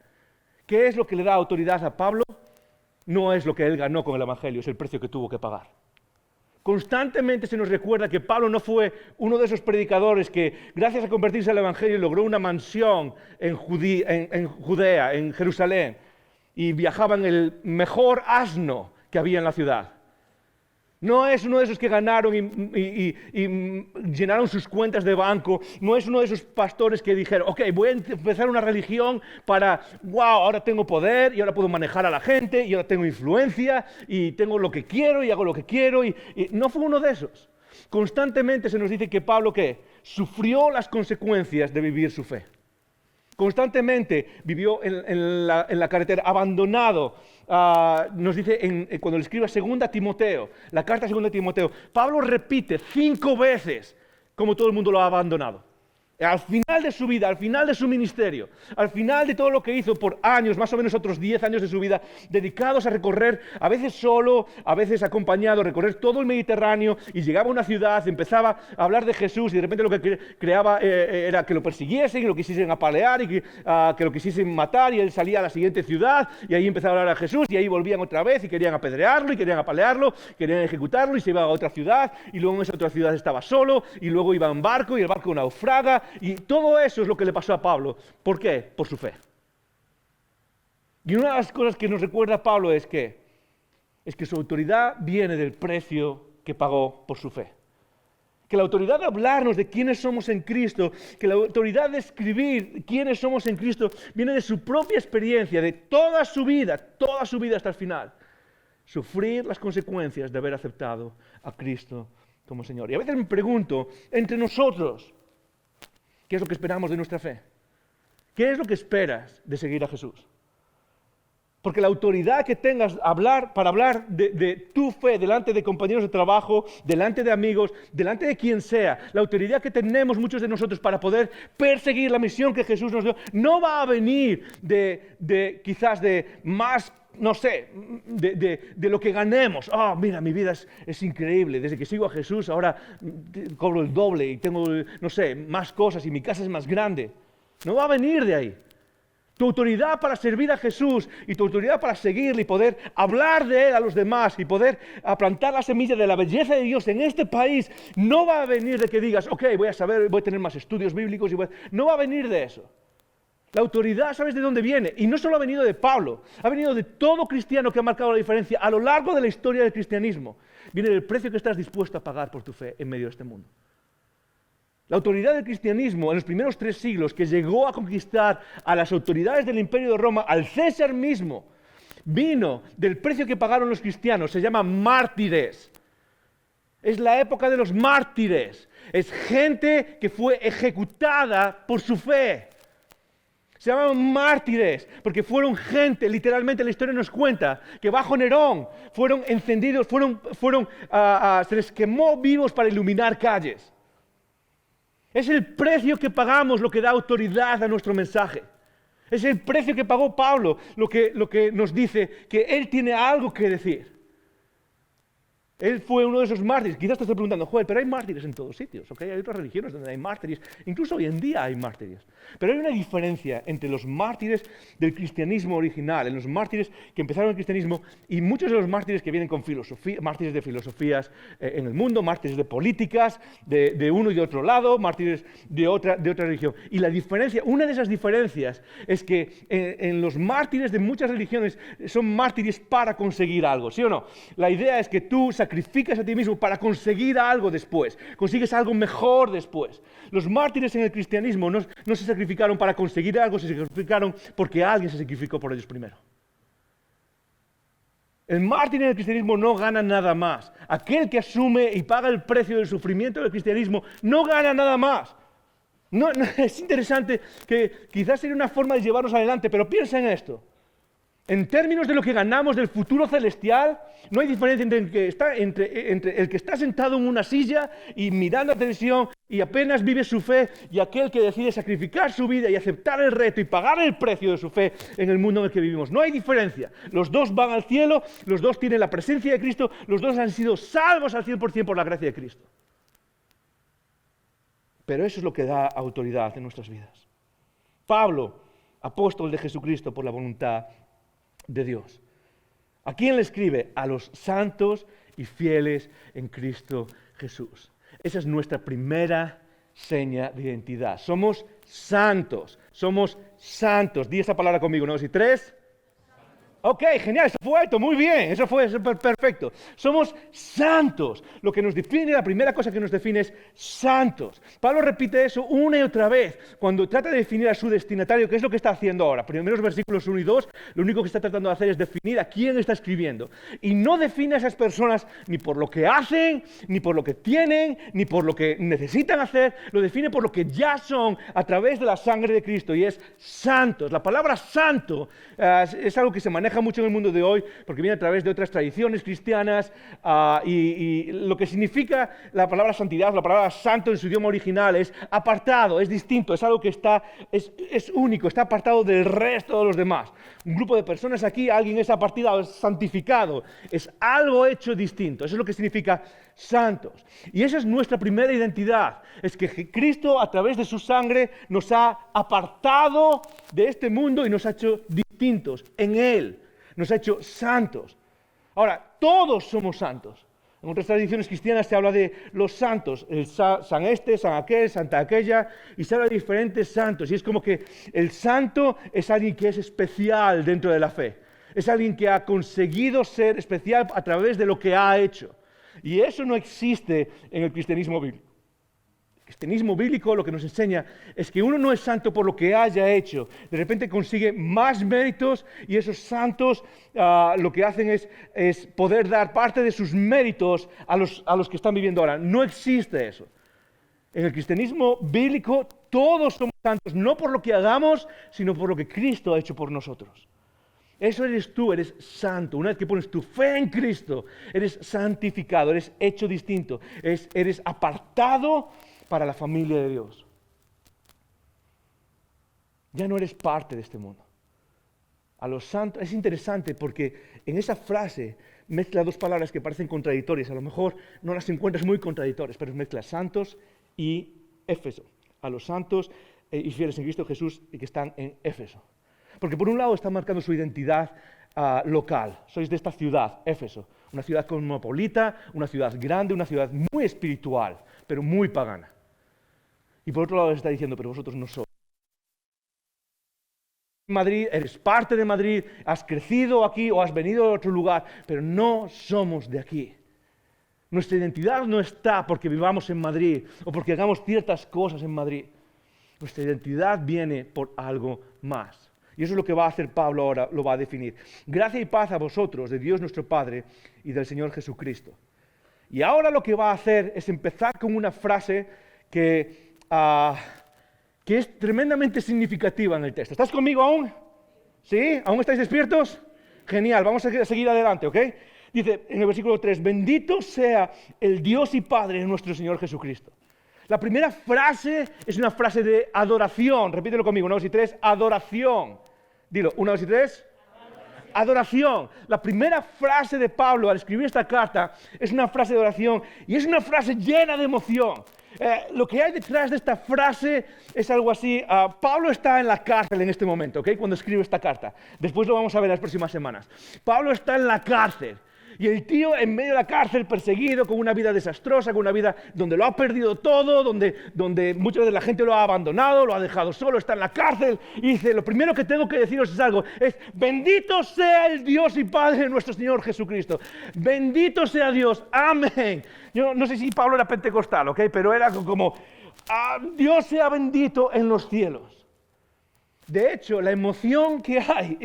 ¿Qué es lo que le da autoridad a Pablo? No es lo que él ganó con el Evangelio, es el precio que tuvo que pagar. Constantemente se nos recuerda que Pablo no fue uno de esos predicadores que, gracias a convertirse al Evangelio, logró una mansión en Judea, en Jerusalén, y viajaba en el mejor asno que había en la ciudad. No es uno de esos que ganaron y llenaron sus cuentas de banco. No es uno de esos pastores que dijeron, ok, voy a empezar una religión para, wow, ahora tengo poder y ahora puedo manejar a la gente y ahora tengo influencia y tengo lo que quiero y hago lo que quiero. Y no fue uno de esos. Constantemente se nos dice que Pablo, ¿qué? Sufrió las consecuencias de vivir su fe. Constantemente vivió en la carretera, abandonado. Nos dice cuando le escribe a 2 Timoteo, la carta a 2 Timoteo, Pablo repite 5 veces cómo todo el mundo lo ha abandonado. Al final de su vida, al final de su ministerio, al final de todo lo que hizo por años, más o menos otros 10 años de su vida, dedicados a recorrer, a veces solo, a veces acompañado, recorrer todo el Mediterráneo, y llegaba a una ciudad, empezaba a hablar de Jesús y de repente lo que creaba era que lo persiguiesen, que lo quisiesen apalear y que lo quisiesen matar, y él salía a la siguiente ciudad y ahí empezaba a hablar a Jesús y ahí volvían otra vez y querían apedrearlo y querían apalearlo, querían ejecutarlo y se iba a otra ciudad y luego en esa otra ciudad estaba solo y luego iba en barco y el barco naufraga. Y todo eso es lo que le pasó a Pablo. ¿Por qué? Por su fe. Y una de las cosas que nos recuerda Pablo es que su autoridad viene del precio que pagó por su fe. Que la autoridad de hablarnos de quiénes somos en Cristo, que la autoridad de escribir quiénes somos en Cristo, viene de su propia experiencia, de toda su vida hasta el final. Sufrir las consecuencias de haber aceptado a Cristo como Señor. Y a veces me pregunto, entre nosotros, ¿qué es lo que esperamos de nuestra fe? ¿Qué es lo que esperas de seguir a Jesús? Porque la autoridad que tengas para hablar de tu fe delante de compañeros de trabajo, delante de amigos, delante de quien sea, la autoridad que tenemos muchos de nosotros para poder perseguir la misión que Jesús nos dio, no va a venir quizás de más, no sé, de lo que ganemos. Mira, mi vida es increíble. Desde que sigo a Jesús ahora cobro el doble y tengo, no sé, más cosas y mi casa es más grande. No va a venir de ahí. Tu autoridad para servir a Jesús y tu autoridad para seguirle y poder hablar de Él a los demás y poder plantar la semilla de la belleza de Dios en este país no va a venir de que digas, ok, voy a tener más estudios bíblicos. No va a venir de eso. La autoridad, ¿sabes de dónde viene? Y no solo ha venido de Pablo, ha venido de todo cristiano que ha marcado la diferencia a lo largo de la historia del cristianismo. Viene del precio que estás dispuesto a pagar por tu fe en medio de este mundo. La autoridad del cristianismo en los primeros 3 siglos, que llegó a conquistar a las autoridades del Imperio de Roma, al César mismo, vino del precio que pagaron los cristianos. Se llama mártires. Es la época de los mártires. Es gente que fue ejecutada por su fe. Se llaman mártires porque fueron gente, literalmente la historia nos cuenta, que bajo Nerón fueron encendidos, se les quemó vivos para iluminar calles. Es el precio que pagamos lo que da autoridad a nuestro mensaje. Es el precio que pagó Pablo lo que nos dice que él tiene algo que decir. Él fue uno de esos mártires. Quizás te estés preguntando, Joel, pero hay mártires en todos sitios, ¿ok? Hay otras religiones donde hay mártires. Incluso hoy en día hay mártires. Pero hay una diferencia entre los mártires del cristianismo original, en los mártires que empezaron el cristianismo y muchos de los mártires que vienen con filosofía, mártires de filosofías en el mundo, mártires de políticas, de uno y de otro lado, mártires de otra religión. Y la diferencia, una de esas diferencias es que en los mártires de muchas religiones son mártires para conseguir algo, ¿sí o no? La idea es que tú sacrificas a ti mismo para conseguir algo después, consigues algo mejor después. Los mártires en el cristianismo no se sacrificaron para conseguir algo, se sacrificaron porque alguien se sacrificó por ellos primero. El mártir en el cristianismo no gana nada más. Aquel que asume y paga el precio del sufrimiento del cristianismo no gana nada más. Es interesante que quizás sería una forma de llevarnos adelante, pero piensa en esto. En términos de lo que ganamos del futuro celestial, no hay diferencia entre el que está sentado en una silla y mirando la televisión y apenas vive su fe y aquel que decide sacrificar su vida y aceptar el reto y pagar el precio de su fe en el mundo en el que vivimos. No hay diferencia. Los dos van al cielo, los dos tienen la presencia de Cristo, los dos han sido salvos al 100% por la gracia de Cristo. Pero eso es lo que da autoridad en nuestras vidas. Pablo, apóstol de Jesucristo por la voluntad de Dios. ¿A quién le escribe? A los santos y fieles en Cristo Jesús. Esa es nuestra primera seña de identidad. Somos santos. Somos santos. Di esa palabra conmigo, ¿no? ¿Y 3? Ok, genial, eso fue alto, muy bien, eso fue perfecto. Somos santos. Lo que nos define, la primera cosa que nos define es santos. Pablo repite eso una y otra vez cuando trata de definir a su destinatario, que es lo que está haciendo ahora. Primeros versículos 1 y 2, lo único que está tratando de hacer es definir a quién está escribiendo. Y no define a esas personas ni por lo que hacen, ni por lo que tienen, ni por lo que necesitan hacer, lo define por lo que ya son a través de la sangre de Cristo, y es santos. La palabra santo es algo que se maneja mucho en el mundo de hoy porque viene a través de otras tradiciones cristianas y lo que significa la palabra santidad, la palabra santo en su idioma original es apartado, es distinto, es algo que es único, está apartado del resto de los demás. Un grupo de personas aquí, alguien es apartado, es santificado, es algo hecho distinto, eso es lo que significa santos. Y esa es nuestra primera identidad, es que Cristo a través de su sangre nos ha apartado de este mundo y nos ha hecho distintos en Él. Nos ha hecho santos. Ahora, todos somos santos. En otras tradiciones cristianas se habla de los santos, el San este, San aquel, Santa aquella, y se habla de diferentes santos. Y es como que el santo es alguien que es especial dentro de la fe. Es alguien que ha conseguido ser especial a través de lo que ha hecho. Y eso no existe en el cristianismo bíblico. El cristianismo bíblico lo que nos enseña es que uno no es santo por lo que haya hecho. De repente consigue más méritos y esos santos lo que hacen es poder dar parte de sus méritos a los que están viviendo ahora. No existe eso. En el cristianismo bíblico todos somos santos, no por lo que hagamos, sino por lo que Cristo ha hecho por nosotros. Eso eres tú, eres santo. Una vez que pones tu fe en Cristo, eres santificado, eres hecho distinto, eres apartado para la familia de Dios. Ya no eres parte de este mundo. A los santos, es interesante porque en esa frase mezcla dos palabras que parecen contradictorias. A lo mejor no las encuentras muy contradictorias, pero mezcla santos y Éfeso. A los santos y fieles en Cristo Jesús y que están en Éfeso. Porque por un lado están marcando su identidad local. Sois de esta ciudad, Éfeso. Una ciudad cosmopolita, una ciudad grande, una ciudad muy espiritual, pero muy pagana. Y por otro lado les está diciendo, pero vosotros no sois. Madrid, eres parte de Madrid, has crecido aquí o has venido de otro lugar, pero no somos de aquí. Nuestra identidad no está porque vivamos en Madrid o porque hagamos ciertas cosas en Madrid. Nuestra identidad viene por algo más. Y eso es lo que va a hacer Pablo ahora, lo va a definir. Gracia y paz a vosotros, de Dios nuestro Padre y del Señor Jesucristo. Y ahora lo que va a hacer es empezar con una frase que es tremendamente significativa en el texto. ¿Estás conmigo aún? ¿Sí? ¿Aún estáis despiertos? Genial, vamos a seguir adelante, ¿ok? Dice en el versículo 3, bendito sea el Dios y Padre de nuestro Señor Jesucristo. La primera frase es una frase de adoración. Repítelo conmigo, 1, 2 y 3, adoración. Dilo, 1, 2 y 3. Adoración. La primera frase de Pablo al escribir esta carta es una frase de oración y es una frase llena de emoción. Lo que hay detrás de esta frase es algo así. Pablo está en la cárcel en este momento, ¿ok? Cuando escribe esta carta. Después lo vamos a ver las próximas semanas. Pablo está en la cárcel. Y el tío en medio de la cárcel, perseguido, con una vida desastrosa, con una vida donde lo ha perdido todo, donde muchas veces la gente lo ha abandonado, lo ha dejado solo, está en la cárcel. Y dice, lo primero que tengo que deciros es algo, es bendito sea el Dios y Padre de nuestro Señor Jesucristo. Bendito sea Dios, amén. Yo no sé si Pablo era pentecostal, ¿ok? Pero era como, Dios sea bendito en los cielos. De hecho, la emoción que hay,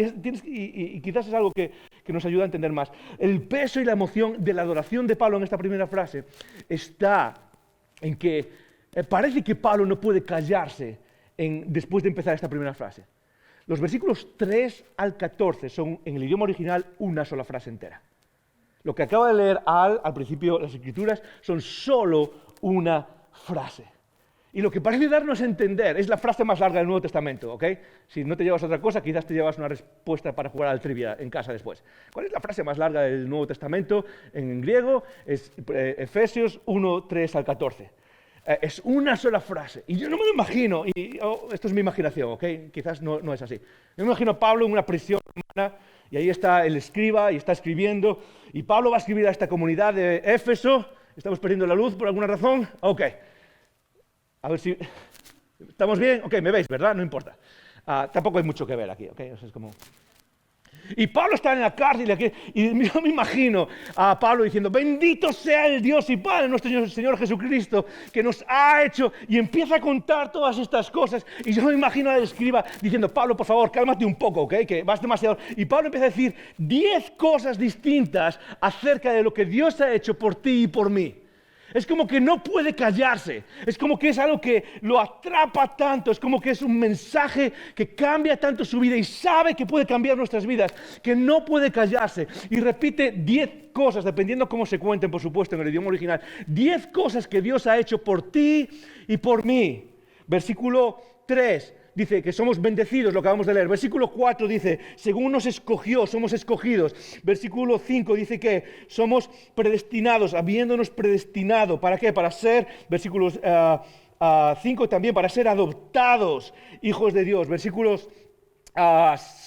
y quizás es algo que nos ayuda a entender más, el peso y la emoción de la adoración de Pablo en esta primera frase está en que parece que Pablo no puede callarse después de empezar esta primera frase. Los versículos 3 al 14 son en el idioma original una sola frase entera. Lo que acaba de leer al principio las Escrituras son solo una frase. Y lo que parece darnos a entender es la frase más larga del Nuevo Testamento, ¿ok? Si no te llevas otra cosa, quizás te llevas una respuesta para jugar al trivia en casa después. ¿Cuál es la frase más larga del Nuevo Testamento? En griego es Efesios 1, 3 al 14. Es una sola frase. Y yo no me lo imagino, esto es mi imaginación, ¿ok? Quizás no es así. Yo me imagino a Pablo en una prisión romana, y ahí está el escriba y está escribiendo, y Pablo va a escribir a esta comunidad de Éfeso. ¿Estamos perdiendo la luz por alguna razón? Ok. A ver si... ¿Estamos bien? Ok, me veis, ¿verdad? No importa. Tampoco hay mucho que ver aquí, ¿ok? Es como... Y Pablo está en la cárcel aquí, y yo me imagino a Pablo diciendo, bendito sea el Dios y Padre nuestro Señor Jesucristo, que nos ha hecho, y empieza a contar todas estas cosas, y yo me imagino al escriba diciendo, Pablo, por favor, cálmate un poco, ¿ok? Que vas demasiado... Y Pablo empieza a decir 10 cosas distintas acerca de lo que Dios ha hecho por ti y por mí. Es como que no puede callarse, es como que es algo que lo atrapa tanto, es como que es un mensaje que cambia tanto su vida y sabe que puede cambiar nuestras vidas, que no puede callarse. Y repite 10 cosas, dependiendo cómo se cuenten, por supuesto, en el idioma original. 10 cosas que Dios ha hecho por ti y por mí. Versículo 3. Dice que somos bendecidos, lo acabamos de leer. Versículo 4 dice, según nos escogió, somos escogidos. Versículo 5 dice que somos predestinados, habiéndonos predestinado. ¿Para qué? Para ser, versículos 5 también, para ser adoptados hijos de Dios. Versículos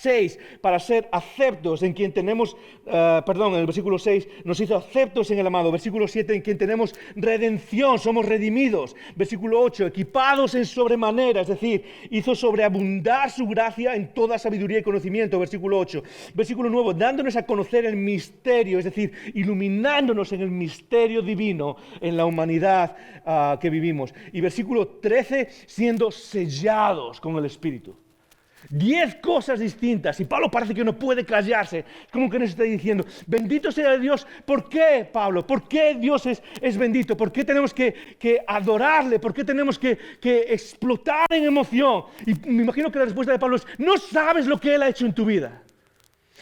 6, para ser aceptos en quien tenemos, en el versículo 6 nos hizo aceptos en el amado. Versículo 7, en quien tenemos redención, somos redimidos. Versículo 8, equipados en sobremanera, es decir, hizo sobreabundar su gracia en toda sabiduría y conocimiento. Versículo 8. Versículo 9, dándonos a conocer el misterio, es decir, iluminándonos en el misterio divino en la humanidad que vivimos. Y versículo 13, siendo sellados con el Espíritu. 10 cosas distintas, y Pablo parece que no puede callarse, es como que nos está diciendo, bendito sea Dios. ¿Por qué, Pablo? ¿Por qué Dios es bendito? ¿Por qué tenemos que adorarle? ¿Por qué tenemos que explotar en emoción? Y me imagino que la respuesta de Pablo es, no sabes lo que Él ha hecho en tu vida,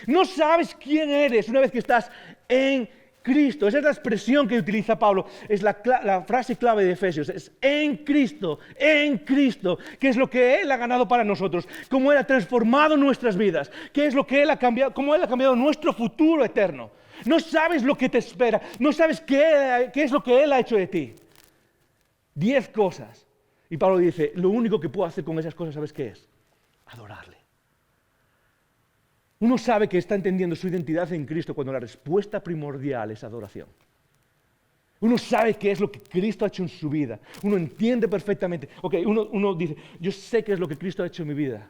no sabes quién eres una vez que estás en Cristo. Esa es la expresión que utiliza Pablo, es la frase clave de Efesios, es en Cristo, qué es lo que Él ha ganado para nosotros, cómo Él ha transformado nuestras vidas, qué es lo que Él ha cambiado, cómo Él ha cambiado nuestro futuro eterno. No sabes lo que te espera, no sabes qué es lo que Él ha hecho de ti. 10 cosas. Y Pablo dice, lo único que puedo hacer con esas cosas, ¿sabes qué es? Adorarle. Uno sabe que está entendiendo su identidad en Cristo cuando la respuesta primordial es adoración. Uno sabe qué es lo que Cristo ha hecho en su vida. Uno entiende perfectamente. Ok, uno dice, yo sé qué es lo que Cristo ha hecho en mi vida.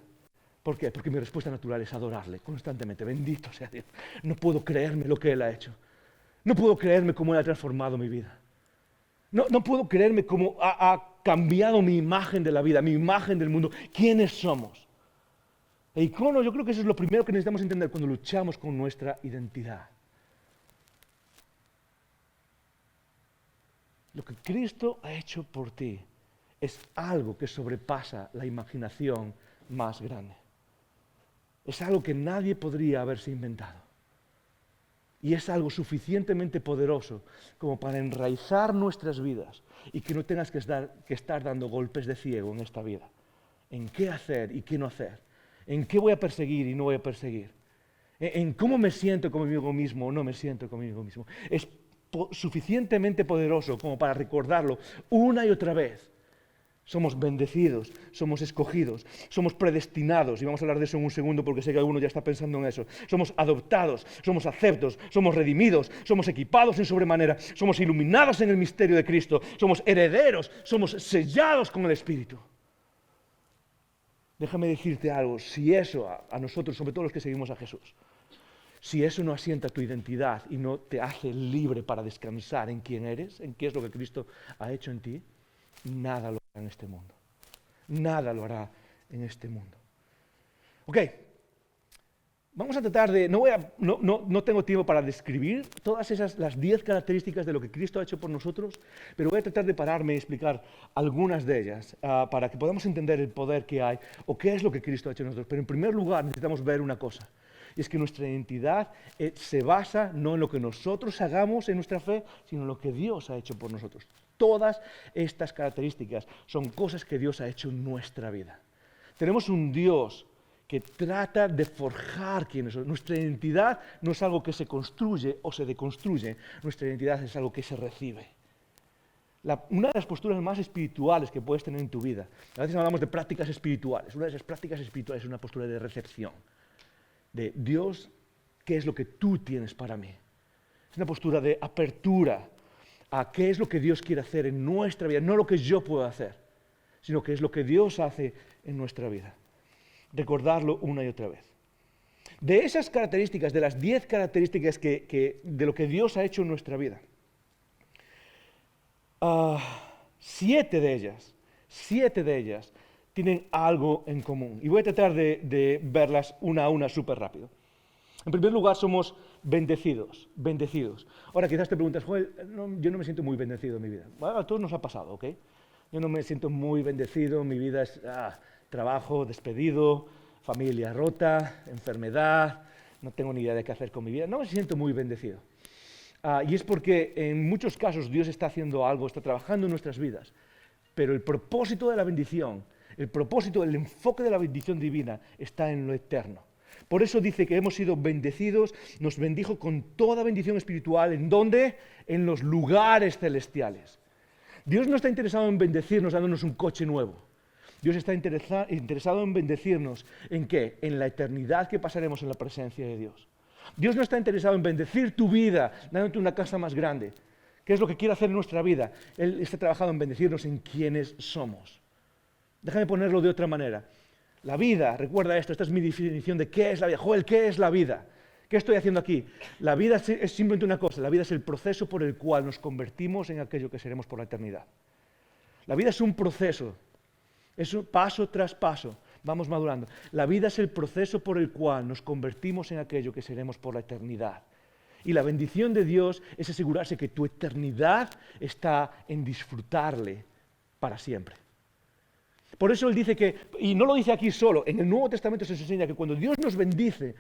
¿Por qué? Porque mi respuesta natural es adorarle constantemente. Bendito sea Dios. No puedo creerme lo que Él ha hecho. No puedo creerme cómo Él ha transformado mi vida. No puedo creerme cómo ha cambiado mi imagen de la vida, mi imagen del mundo. ¿Quiénes somos? E icono, yo creo que eso es lo primero que necesitamos entender cuando luchamos con nuestra identidad. Lo que Cristo ha hecho por ti es algo que sobrepasa la imaginación más grande. Es algo que nadie podría haberse inventado. Y es algo suficientemente poderoso como para enraizar nuestras vidas y que no tengas que estar dando golpes de ciego en esta vida. En qué hacer y qué no hacer. En qué voy a perseguir y no voy a perseguir. En cómo me siento conmigo mismo o no me siento conmigo mismo. Es suficientemente poderoso como para recordarlo una y otra vez. Somos bendecidos, somos escogidos, somos predestinados, y vamos a hablar de eso en un segundo porque sé que alguno ya está pensando en eso. Somos adoptados, somos aceptos, somos redimidos, somos equipados en sobremanera, somos iluminados en el misterio de Cristo, somos herederos, somos sellados con el Espíritu. Déjame decirte algo, si eso a nosotros, sobre todo los que seguimos a Jesús, si eso no asienta tu identidad y no te hace libre para descansar en quién eres, en qué es lo que Cristo ha hecho en ti, nada lo hará en este mundo. Nada lo hará en este mundo. Ok, vamos a tratar de, no tengo tiempo para describir todas las 10 características de lo que Cristo ha hecho por nosotros, pero voy a tratar de pararme y explicar algunas de ellas para que podamos entender el poder que hay o qué es lo que Cristo ha hecho en nosotros. Pero en primer lugar necesitamos ver una cosa. Y es que nuestra identidad se basa no en lo que nosotros hagamos en nuestra fe, sino en lo que Dios ha hecho por nosotros. Todas estas características son cosas que Dios ha hecho en nuestra vida. Tenemos un Dios que trata de forjar quiénes somos. Nuestra identidad no es algo que se construye o se deconstruye, nuestra identidad es algo que se recibe. Una de las posturas más espirituales que puedes tener en tu vida, a veces hablamos de prácticas espirituales, una de esas prácticas espirituales es una postura de recepción. De Dios, ¿qué es lo que tú tienes para mí? Es una postura de apertura a qué es lo que Dios quiere hacer en nuestra vida, no lo que yo puedo hacer, sino que es lo que Dios hace en nuestra vida. Recordarlo una y otra vez. De esas características, de las 10 características de lo que Dios ha hecho en nuestra vida, 7 de ellas tienen algo en común. Y voy a tratar de verlas una a una súper rápido. En primer lugar, somos bendecidos. Ahora, quizás te preguntas, Joel, yo no me siento muy bendecido en mi vida. Bueno, a todos nos ha pasado, ¿ok? Yo no me siento muy bendecido, mi vida es trabajo, despedido, familia rota, enfermedad, no tengo ni idea de qué hacer con mi vida. No me siento muy bendecido. Y es porque en muchos casos Dios está haciendo algo, está trabajando en nuestras vidas. Pero el propósito de la bendición, el enfoque de la bendición divina está en lo eterno. Por eso dice que hemos sido bendecidos, nos bendijo con toda bendición espiritual. ¿En dónde? En los lugares celestiales. Dios no está interesado en bendecirnos dándonos un coche nuevo. Dios está interesado en bendecirnos. ¿En qué? En la eternidad que pasaremos en la presencia de Dios. Dios no está interesado en bendecir tu vida dándote una casa más grande. ¿Qué es lo que quiere hacer en nuestra vida? Él está trabajando en bendecirnos en quienes somos. Déjame ponerlo de otra manera. La vida, recuerda esto, esta es mi definición de qué es la vida. Joel, ¿qué es la vida? ¿Qué estoy haciendo aquí? La vida es simplemente una cosa, la vida es el proceso por el cual nos convertimos en aquello que seremos por la eternidad. La vida es un proceso, es un paso tras paso, vamos madurando. La vida es el proceso por el cual nos convertimos en aquello que seremos por la eternidad. Y la bendición de Dios es asegurarse que tu eternidad está en disfrutarle para siempre. Por eso Él dice que, y no lo dice aquí solo, en el Nuevo Testamento se nos enseña que cuando Dios nos bendice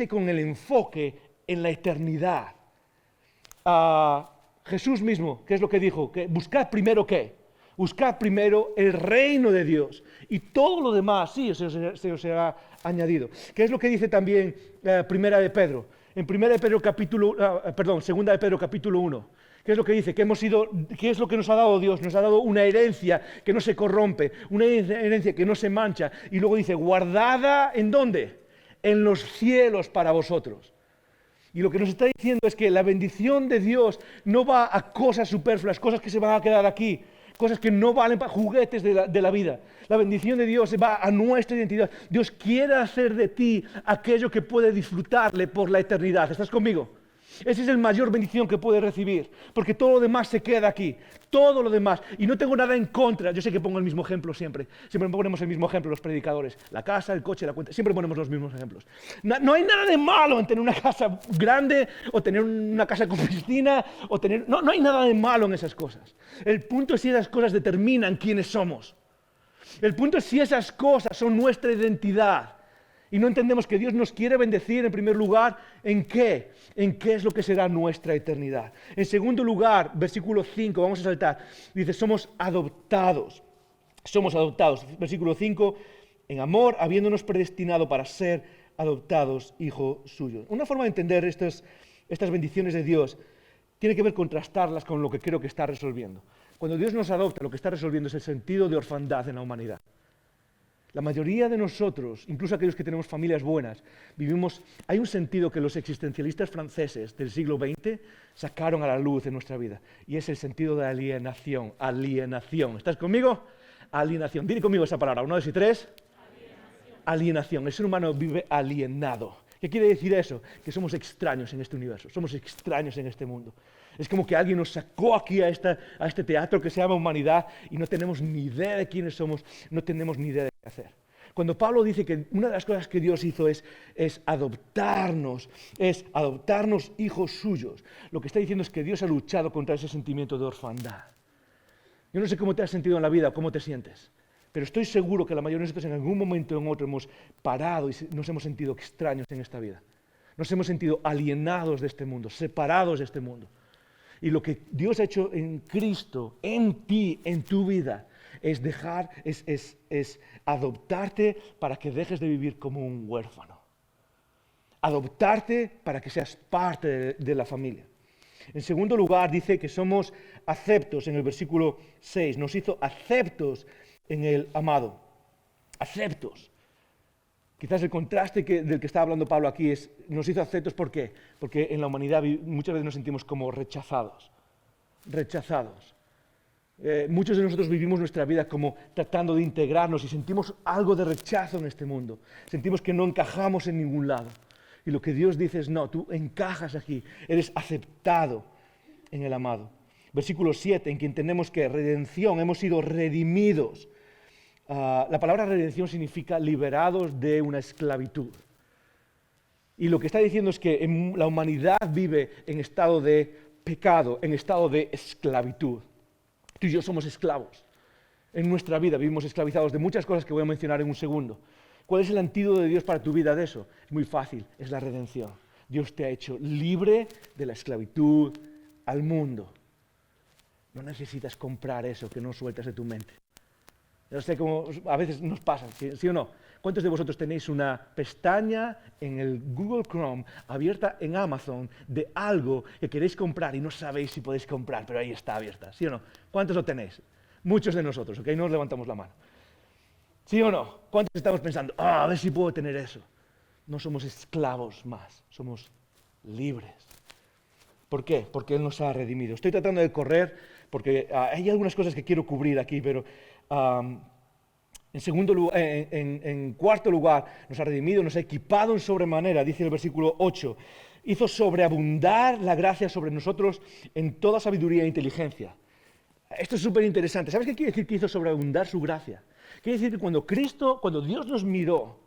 con el enfoque en la eternidad. Jesús mismo, ¿qué es lo que dijo? Que buscad primero ¿qué? Buscad primero el reino de Dios y todo lo demás, sí, se os será añadido. ¿Qué es lo que dice también Primera de Pedro? En Segunda de Pedro capítulo 1. ¿Qué es lo que dice? ¿Qué es lo que nos ha dado Dios? Nos ha dado una herencia que no se corrompe, una herencia que no se mancha. Y luego dice, guardada, ¿en dónde? En los cielos para vosotros. Y lo que nos está diciendo es que la bendición de Dios no va a cosas superfluas, cosas que se van a quedar aquí, cosas que no valen para juguetes de la vida. La bendición de Dios va a nuestra identidad. Dios quiere hacer de ti aquello que puede disfrutarle por la eternidad. ¿Estás conmigo? Esa es la mayor bendición que puedes recibir, porque todo lo demás se queda aquí, todo lo demás. Y no tengo nada en contra, yo sé que pongo el mismo ejemplo siempre ponemos el mismo ejemplo los predicadores, la casa, el coche, la cuenta, siempre ponemos los mismos ejemplos. No hay nada de malo en tener una casa grande, o tener una casa con piscina, o tener... No hay nada de malo en esas cosas. El punto es si esas cosas determinan quiénes somos. El punto es si esas cosas son nuestra identidad. Y no entendemos que Dios nos quiere bendecir en primer lugar, ¿en qué? ¿En qué es lo que será nuestra eternidad? En segundo lugar, versículo 5, vamos a saltar, dice, somos adoptados. Somos adoptados. Versículo 5, en amor, habiéndonos predestinado para ser adoptados hijos suyos. Una forma de entender estas bendiciones de Dios tiene que ver contrastarlas con lo que creo que está resolviendo. Cuando Dios nos adopta, lo que está resolviendo es el sentido de orfandad en la humanidad. La mayoría de nosotros, incluso aquellos que tenemos familias buenas, hay un sentido que los existencialistas franceses del siglo XX sacaron a la luz en nuestra vida, y es el sentido de alienación. Alienación. ¿Estás conmigo? Alienación. Dile conmigo esa palabra. 1, 2 y 3. Alienación. El ser humano vive alienado. ¿Qué quiere decir eso? Que somos extraños en este universo, somos extraños en este mundo. Es como que alguien nos sacó aquí a este teatro que se llama humanidad y no tenemos ni idea de quiénes somos, no tenemos ni idea de qué hacer. Cuando Pablo dice que una de las cosas que Dios hizo es adoptarnos hijos suyos, lo que está diciendo es que Dios ha luchado contra ese sentimiento de orfandad. Yo no sé cómo te has sentido en la vida, cómo te sientes, pero estoy seguro que la mayoría de nosotros en algún momento o en otro hemos parado y nos hemos sentido extraños en esta vida. Nos hemos sentido alienados de este mundo, separados de este mundo. Y lo que Dios ha hecho en Cristo, en ti, en tu vida, es adoptarte para que dejes de vivir como un huérfano. Adoptarte para que seas parte de la familia. En segundo lugar, dice que somos aceptos en el versículo 6. Nos hizo aceptos en el amado. Aceptos. Quizás el contraste del que está hablando Pablo aquí nos hizo aceptos, ¿por qué? Porque en la humanidad muchas veces nos sentimos como rechazados. Rechazados. Muchos de nosotros vivimos nuestra vida como tratando de integrarnos y sentimos algo de rechazo en este mundo. Sentimos que no encajamos en ningún lado. Y lo que Dios dice es, no, tú encajas aquí, eres aceptado en el amado. Versículo 7, en quien tenemos que redención, hemos sido redimidos. La palabra redención significa liberados de una esclavitud. Y lo que está diciendo es que la humanidad vive en estado de pecado, en estado de esclavitud. Tú y yo somos esclavos. En nuestra vida vivimos esclavizados de muchas cosas que voy a mencionar en un segundo. ¿Cuál es el antídoto de Dios para tu vida de eso? Es muy fácil, es la redención. Dios te ha hecho libre de la esclavitud al mundo. No necesitas comprar eso que no sueltas de tu mente. Yo sé cómo a veces nos pasa, ¿sí o no? ¿Cuántos de vosotros tenéis una pestaña en el Google Chrome abierta en Amazon de algo que queréis comprar y no sabéis si podéis comprar, pero ahí está abierta, ¿sí o no? ¿Cuántos lo tenéis? Muchos de nosotros, ¿ok? No nos levantamos la mano. ¿Sí o no? ¿Cuántos estamos pensando, a ver si puedo tener eso? No somos esclavos más, somos libres. ¿Por qué? Porque Él nos ha redimido. Estoy tratando de correr porque hay algunas cosas que quiero cubrir aquí, pero en cuarto lugar, nos ha redimido, nos ha equipado en sobremanera, dice el versículo 8, hizo sobreabundar la gracia sobre nosotros en toda sabiduría e inteligencia. Esto es súper interesante. ¿Sabes qué quiere decir que hizo sobreabundar su gracia? Quiere decir que cuando Dios nos miró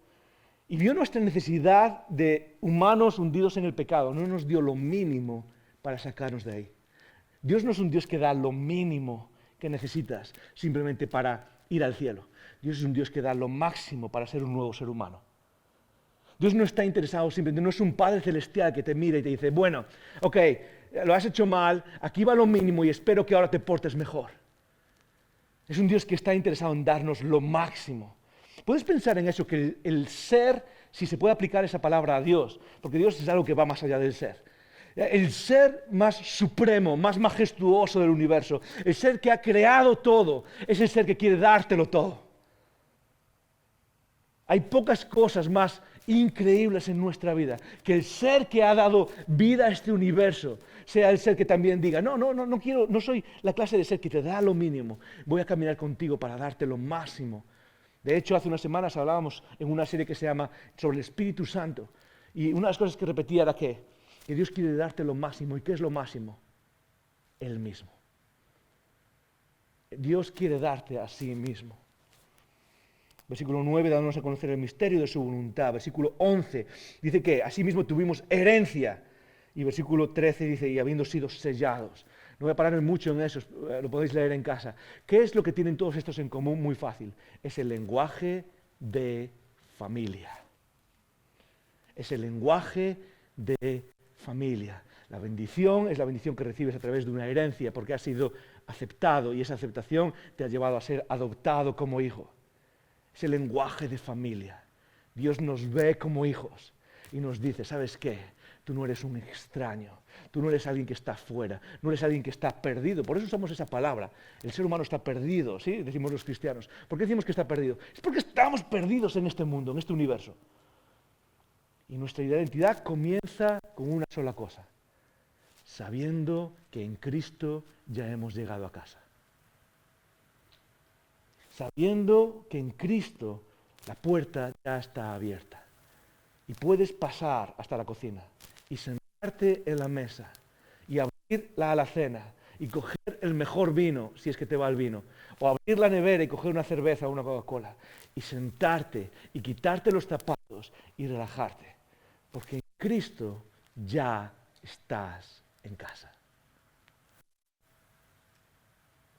y vio nuestra necesidad de humanos hundidos en el pecado, no nos dio lo mínimo para sacarnos de ahí. Dios no es un Dios que da lo mínimo que necesitas simplemente para ir al cielo. Dios es un Dios que da lo máximo para ser un nuevo ser humano. Dios no está interesado simplemente, no es un Padre Celestial que te mira y te dice, bueno, ok, lo has hecho mal, aquí va lo mínimo y espero que ahora te portes mejor. Es un Dios que está interesado en darnos lo máximo. Puedes pensar en eso, que el ser, si se puede aplicar esa palabra a Dios, porque Dios es algo que va más allá del ser. El ser más supremo, más majestuoso del universo, el ser que ha creado todo, es el ser que quiere dártelo todo. Hay pocas cosas más increíbles en nuestra vida que el ser que ha dado vida a este universo sea el ser que también diga, no soy la clase de ser que te da lo mínimo, voy a caminar contigo para darte lo máximo. De hecho, hace unas semanas hablábamos en una serie que se llama sobre el Espíritu Santo, y una de las cosas que repetía era que Que Dios quiere darte lo máximo. ¿Y qué es lo máximo? Él mismo. Dios quiere darte a sí mismo. Versículo 9, dándonos a conocer el misterio de su voluntad. Versículo 11 dice que asimismo tuvimos herencia. Y versículo 13 dice, y habiendo sido sellados. No voy a pararme mucho en eso, lo podéis leer en casa. ¿Qué es lo que tienen todos estos en común? Muy fácil. Es el lenguaje de familia. Es el lenguaje de familia. La bendición es la bendición que recibes a través de una herencia porque has sido aceptado y esa aceptación te ha llevado a ser adoptado como hijo. Es el lenguaje de familia. Dios nos ve como hijos y nos dice, ¿sabes qué? Tú no eres un extraño, tú no eres alguien que está fuera, no eres alguien que está perdido. Por eso usamos esa palabra. El ser humano está perdido, ¿sí? Decimos los cristianos. ¿Por qué decimos que está perdido? Es porque estamos perdidos en este mundo, en este universo. Y nuestra identidad comienza con una sola cosa, sabiendo que en Cristo ya hemos llegado a casa. Sabiendo que en Cristo la puerta ya está abierta y puedes pasar hasta la cocina y sentarte en la mesa y abrir la alacena y coger el mejor vino, si es que te va el vino, o abrir la nevera y coger una cerveza o una Coca-Cola y sentarte y quitarte los zapatos y relajarte, porque en Cristo ya estás en casa.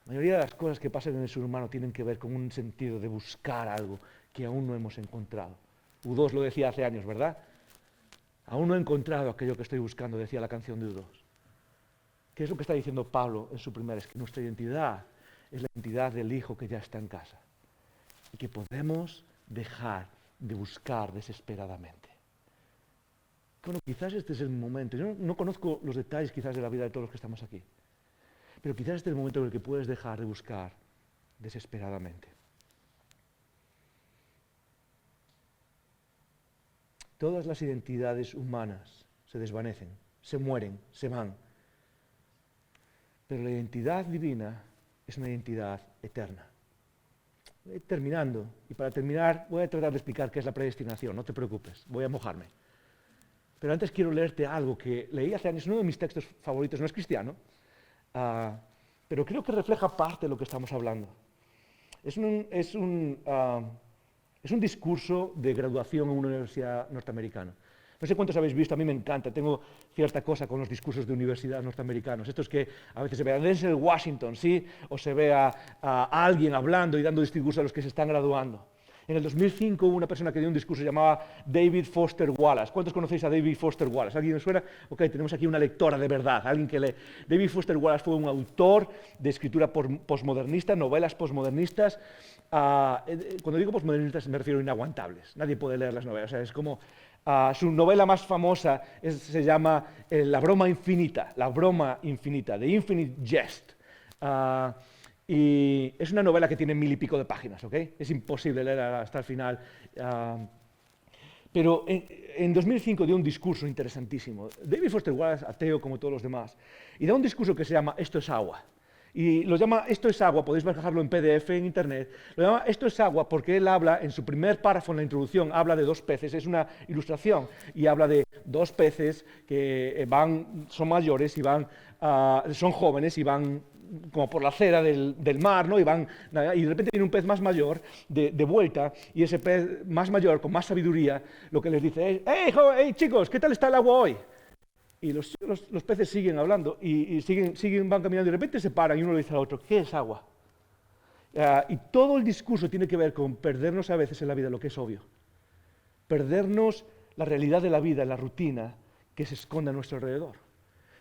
La mayoría de las cosas que pasan en el ser humano tienen que ver con un sentido de buscar algo que aún no hemos encontrado. U2 lo decía hace años, ¿verdad? Aún no he encontrado aquello que estoy buscando, decía la canción de U2. ¿Qué es lo que está diciendo Pablo en su primera? Es que nuestra identidad es la identidad del Hijo que ya está en casa y que podemos dejar de buscar desesperadamente. Bueno, quizás este es el momento. Yo no conozco los detalles quizás de la vida de todos los que estamos aquí, pero quizás este es el momento en el que puedes dejar de buscar desesperadamente. Todas las identidades humanas se desvanecen, se mueren, se van. Pero la identidad divina es una identidad eterna. Terminando, y para terminar voy a tratar de explicar qué es la predestinación, no te preocupes, voy a mojarme. Pero antes quiero leerte algo que leí hace años, uno de mis textos favoritos, no es cristiano, pero creo que refleja parte de lo que estamos hablando. Es un discurso de graduación en una universidad norteamericana. No sé cuántos habéis visto, a mí me encanta, tengo cierta cosa con los discursos de universidad norteamericanos. Esto es que a veces se ve a Denzel Washington, ¿sí? O se ve a alguien hablando y dando discursos a los que se están graduando. En el 2005 hubo una persona que dio un discurso llamado David Foster Wallace. ¿Cuántos conocéis a David Foster Wallace? ¿Alguien me suena? Ok, tenemos aquí una lectora de verdad, alguien que lee. David Foster Wallace fue un autor de escritura posmodernista, novelas posmodernistas. Cuando digo posmodernistas me refiero a inaguantables. Nadie puede leer las novelas. O sea, es como su novela más famosa se llama La broma infinita, The Infinite Jest. Y es una novela que tiene 1000 y pico de páginas, ¿ok? Es imposible leer hasta el final. Pero en 2005 dio un discurso interesantísimo. David Foster Wallace, ateo como todos los demás, y da un discurso que se llama Esto es agua. Y lo llama Esto es agua, podéis bajarlo en PDF en internet. Lo llama Esto es agua porque él habla, en su primer párrafo en la introducción, habla de 2 peces, es una ilustración, y habla de 2 peces que son mayores y son jóvenes y van como por la acera del mar, ¿no? Y de repente viene un pez más mayor de vuelta, y ese pez más mayor, con más sabiduría, lo que les dice es: hey chicos, ¿qué tal está el agua hoy? Y los peces siguen hablando y van caminando, y de repente se paran y uno le dice al otro: ¿qué es agua? Y todo el discurso tiene que ver con perdernos a veces en la vida lo que es obvio, perdernos la realidad de la vida, la rutina que se esconde a nuestro alrededor.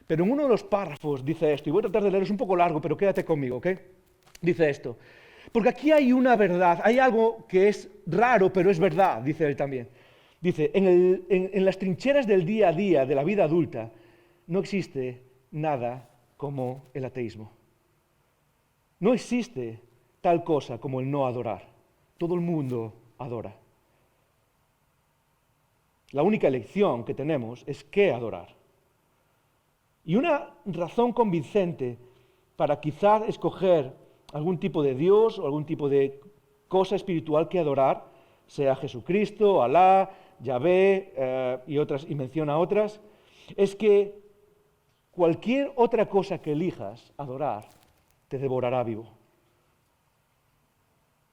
Pero en uno de los párrafos dice esto, y voy a tratar de leer, es un poco largo, pero quédate conmigo, ¿ok? Dice esto: porque aquí hay una verdad, hay algo que es raro, pero es verdad, dice él también. Dice, en las trincheras del día a día de la vida adulta no existe nada como el ateísmo. No existe tal cosa como el no adorar. Todo el mundo adora. La única elección que tenemos es qué adorar. Y una razón convincente para quizás escoger algún tipo de Dios o algún tipo de cosa espiritual que adorar, sea Jesucristo, Alá, Yahvé y menciona otras, es que cualquier otra cosa que elijas adorar te devorará vivo.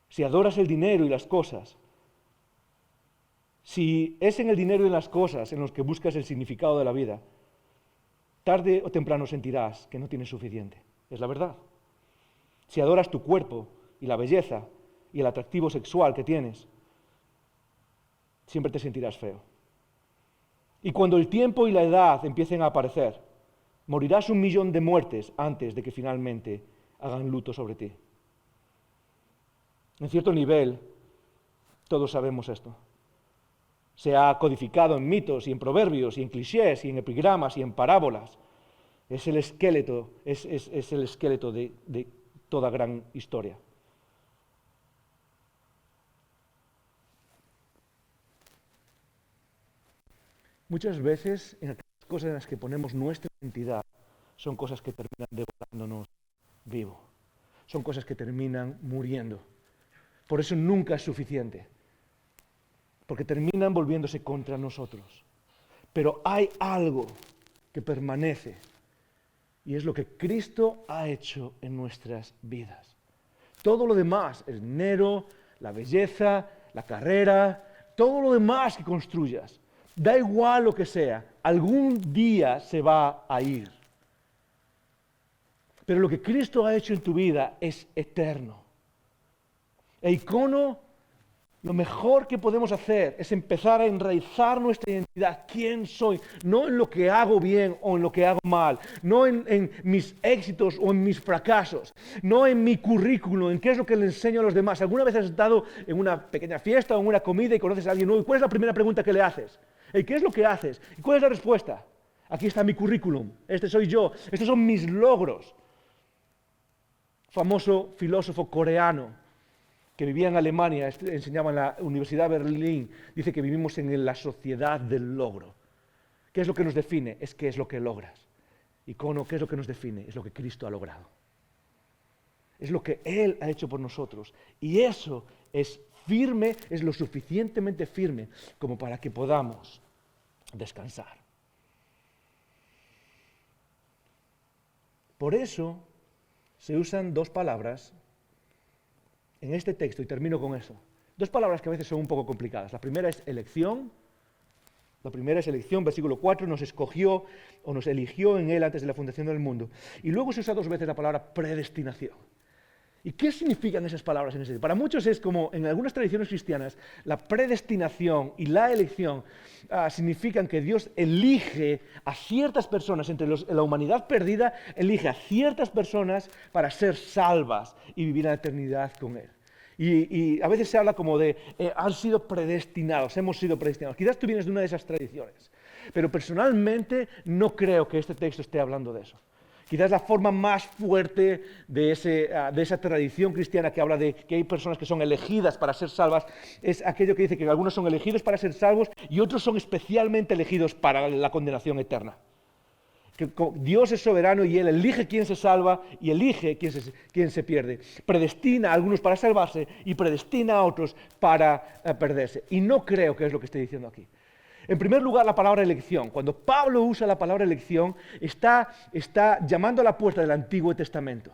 Si adoras el dinero y las cosas, si es en el dinero y en las cosas en los que buscas el significado de la vida, tarde o temprano sentirás que no tienes suficiente. Es la verdad. Si adoras tu cuerpo y la belleza y el atractivo sexual que tienes, siempre te sentirás feo. Y cuando el tiempo y la edad empiecen a aparecer, morirás 1.000.000 de muertes antes de que finalmente hagan luto sobre ti. En cierto nivel, todos sabemos esto. Se ha codificado en mitos y en proverbios y en clichés y en epigramas y en parábolas. Es el esqueleto, es el esqueleto de toda gran historia. Muchas veces, en aquellas cosas en las que ponemos nuestra identidad, son cosas que terminan devorándonos vivo. Son cosas que terminan muriendo. Por eso nunca es suficiente. Porque terminan volviéndose contra nosotros. Pero hay algo que permanece. Y es lo que Cristo ha hecho en nuestras vidas. Todo lo demás, el dinero, la belleza, la carrera, todo lo demás que construyas, da igual lo que sea, algún día se va a ir. Pero lo que Cristo ha hecho en tu vida es eterno. E icono, lo mejor que podemos hacer es empezar a enraizar nuestra identidad. ¿Quién soy? No en lo que hago bien o en lo que hago mal. No en mis éxitos o en mis fracasos. No en mi currículum, en qué es lo que le enseño a los demás. ¿Alguna vez has estado en una pequeña fiesta o en una comida y conoces a alguien nuevo? ¿Y cuál es la primera pregunta que le haces? ¿Qué es lo que haces? ¿Y cuál es la respuesta? Aquí está mi currículum. Este soy yo. Estos son mis logros. Famoso filósofo coreano que vivía en Alemania, enseñaba en la Universidad de Berlín, dice que vivimos en la sociedad del logro. ¿Qué es lo que nos define? Es qué es lo que logras. Icono, ¿qué es lo que nos define? Es lo que Cristo ha logrado. Es lo que Él ha hecho por nosotros. Y eso es firme, es lo suficientemente firme como para que podamos descansar. Por eso se usan dos palabras en este texto, y termino con eso. Dos palabras que a veces son un poco complicadas. La primera es elección. Versículo 4, nos escogió o nos eligió en Él antes de la fundación del mundo. Y luego se usa dos veces la palabra predestinación. ¿Y qué significan esas palabras en ese? Para muchos es como, en algunas tradiciones cristianas, la predestinación y la elección significan que Dios elige a ciertas personas, entre la humanidad perdida, elige a ciertas personas para ser salvas y vivir en la eternidad con Él. Y a veces se habla como de, han sido predestinados, hemos sido predestinados. Quizás tú vienes de una de esas tradiciones, pero personalmente no creo que este texto esté hablando de eso. Quizás la forma más fuerte de esa tradición cristiana que habla de que hay personas que son elegidas para ser salvas es aquello que dice que algunos son elegidos para ser salvos y otros son especialmente elegidos para la condenación eterna. Que Dios es soberano y Él elige quién se salva y elige quién se pierde. Predestina a algunos para salvarse y predestina a otros para perderse. Y no creo que es lo que esté diciendo aquí. En primer lugar, la palabra elección. Cuando Pablo usa la palabra elección, está llamando a la puerta del Antiguo Testamento.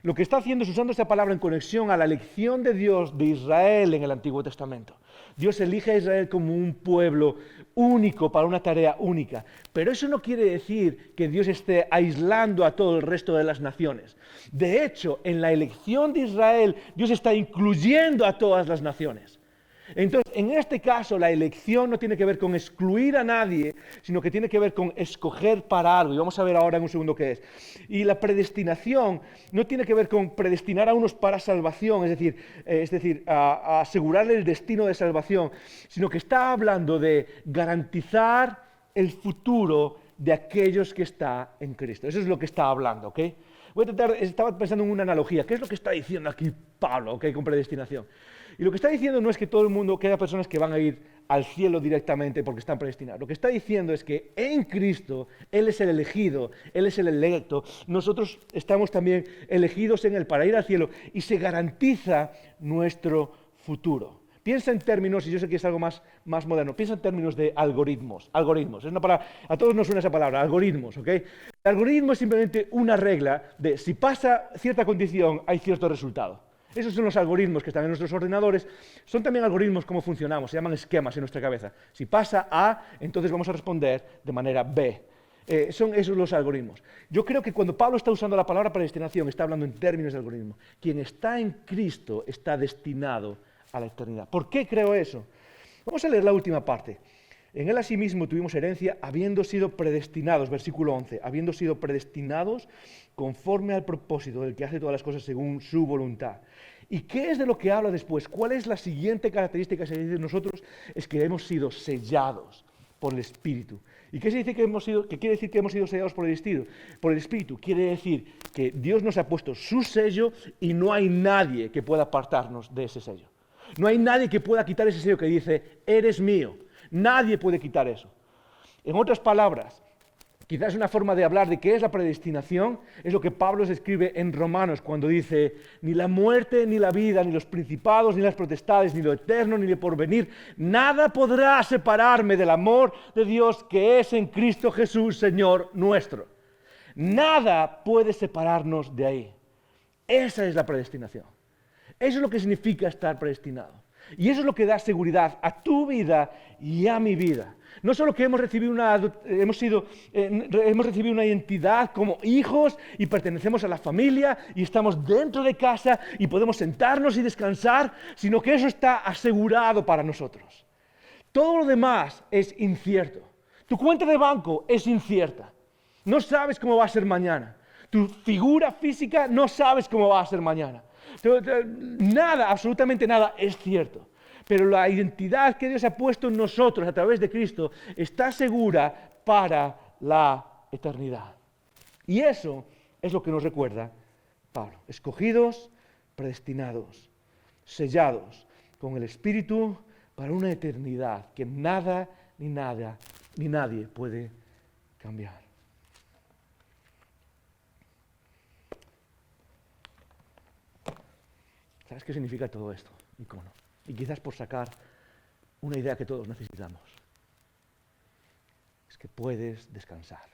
Lo que está haciendo es usando esta palabra en conexión a la elección de Dios de Israel en el Antiguo Testamento. Dios elige a Israel como un pueblo único para una tarea única. Pero eso no quiere decir que Dios esté aislando a todo el resto de las naciones. De hecho, en la elección de Israel, Dios está incluyendo a todas las naciones. Entonces, en este caso, la elección no tiene que ver con excluir a nadie, sino que tiene que ver con escoger para algo. Y vamos a ver ahora en un segundo qué es. Y la predestinación no tiene que ver con predestinar a unos para salvación, es decir, a asegurarle el destino de salvación, sino que está hablando de garantizar el futuro de aquellos que están en Cristo. Eso es lo que está hablando, ¿ok? Estaba pensando en una analogía. ¿Qué es lo que está diciendo aquí Pablo, ¿ok? Con predestinación? Y lo que está diciendo no es que todo el mundo, que haya personas que van a ir al cielo directamente porque están predestinados. Lo que está diciendo es que en Cristo Él es el elegido, Él es el electo. Nosotros estamos también elegidos en Él para ir al cielo y se garantiza nuestro futuro. Piensa en términos, y yo sé que es algo más moderno, piensa en términos de algoritmos. Algoritmos, es una palabra, a todos nos suena esa palabra, algoritmos, ¿ok? El algoritmo es simplemente una regla de si pasa cierta condición, hay cierto resultado. Esos son los algoritmos que están en nuestros ordenadores. Son también algoritmos cómo funcionamos, se llaman esquemas en nuestra cabeza. Si pasa A, entonces vamos a responder de manera B. Son esos los algoritmos. Yo creo que cuando Pablo está usando la palabra predestinación, está hablando en términos de algoritmo. Quien está en Cristo está destinado a la eternidad. ¿Por qué creo eso? Vamos a leer la última parte. En él asimismo tuvimos herencia, habiendo sido predestinados, versículo 11, habiendo sido predestinados conforme al propósito del que hace todas las cosas según su voluntad. ¿Y qué es de lo que habla después? ¿Cuál es la siguiente característica que se dice de nosotros? Es que hemos sido sellados por el Espíritu. ¿Y qué se dice que quiere decir que hemos sido sellados por el Espíritu? Por el Espíritu quiere decir que Dios nos ha puesto su sello y no hay nadie que pueda apartarnos de ese sello. No hay nadie que pueda quitar ese sello que dice, eres mío. Nadie puede quitar eso. En otras palabras, quizás una forma de hablar de qué es la predestinación es lo que Pablo escribe en Romanos cuando dice, ni la muerte, ni la vida, ni los principados, ni las potestades, ni lo eterno, ni lo porvenir, nada podrá separarme del amor de Dios que es en Cristo Jesús, Señor nuestro. Nada puede separarnos de ahí. Esa es la predestinación. Eso es lo que significa estar predestinado. Y eso es lo que da seguridad a tu vida y a mi vida. No solo que hemos recibido una identidad como hijos y pertenecemos a la familia y estamos dentro de casa y podemos sentarnos y descansar, sino que eso está asegurado para nosotros. Todo lo demás es incierto. Tu cuenta de banco es incierta. No sabes cómo va a ser mañana. Tu figura física no sabes cómo va a ser mañana. Nada, absolutamente nada es cierto. Pero la identidad que Dios ha puesto en nosotros a través de Cristo está segura para la eternidad. Y eso es lo que nos recuerda Pablo. Escogidos, predestinados, sellados con el Espíritu para una eternidad que nada, ni nadie puede cambiar. ¿Sabes qué significa todo esto, icono? Y quizás por sacar una idea que todos necesitamos. Es que puedes descansar.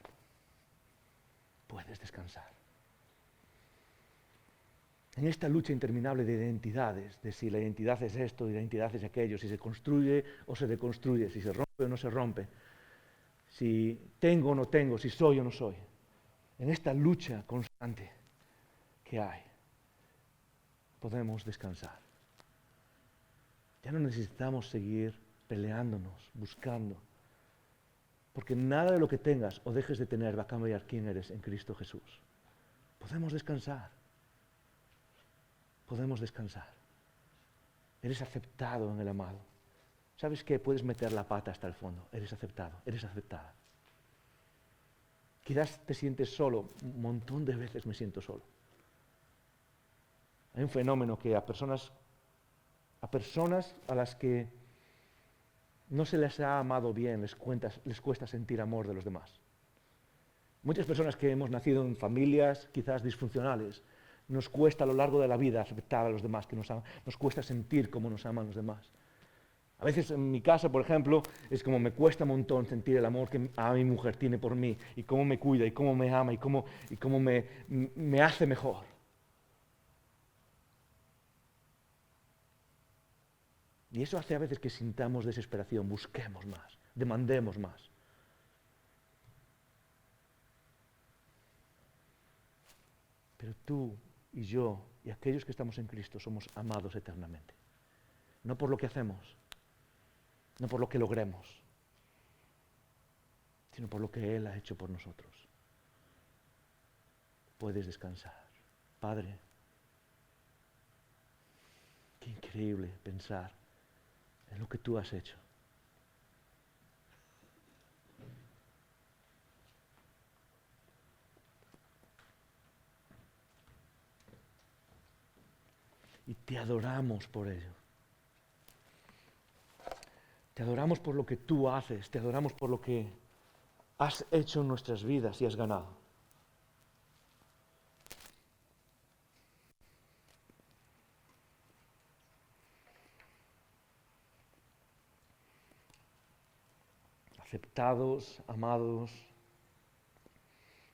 Puedes descansar. En esta lucha interminable de identidades, de si la identidad es esto y la identidad es aquello, si se construye o se deconstruye, si se rompe o no se rompe, si tengo o no tengo, si soy o no soy. En esta lucha constante que hay, podemos descansar. Ya no necesitamos seguir peleándonos, buscando, porque nada de lo que tengas o dejes de tener va a cambiar quién eres en Cristo Jesús. Podemos descansar. Podemos descansar. Eres aceptado en el amado. ¿Sabes qué? Puedes meter la pata hasta el fondo. Eres aceptado, eres aceptada. Quizás te sientes solo. Un montón de veces me siento solo. Hay un fenómeno que a personas a las que no se les ha amado bien les cuesta sentir amor de los demás. Muchas personas que hemos nacido en familias quizás disfuncionales, nos cuesta a lo largo de la vida aceptar a los demás que nos aman, nos cuesta sentir cómo nos aman los demás. A veces en mi casa, por ejemplo, es como me cuesta un montón sentir el amor que mi mujer tiene por mí, y cómo me cuida, y cómo me ama, y cómo me hace mejor. Y eso hace a veces que sintamos desesperación, busquemos más, demandemos más. Pero tú y yo y aquellos que estamos en Cristo somos amados eternamente. No por lo que hacemos, no por lo que logremos, sino por lo que Él ha hecho por nosotros. Puedes descansar. Padre, qué increíble pensar en lo que tú has hecho. Y te adoramos por ello. Te adoramos por lo que tú haces, te adoramos por lo que has hecho en nuestras vidas y has ganado. aceptados, amados,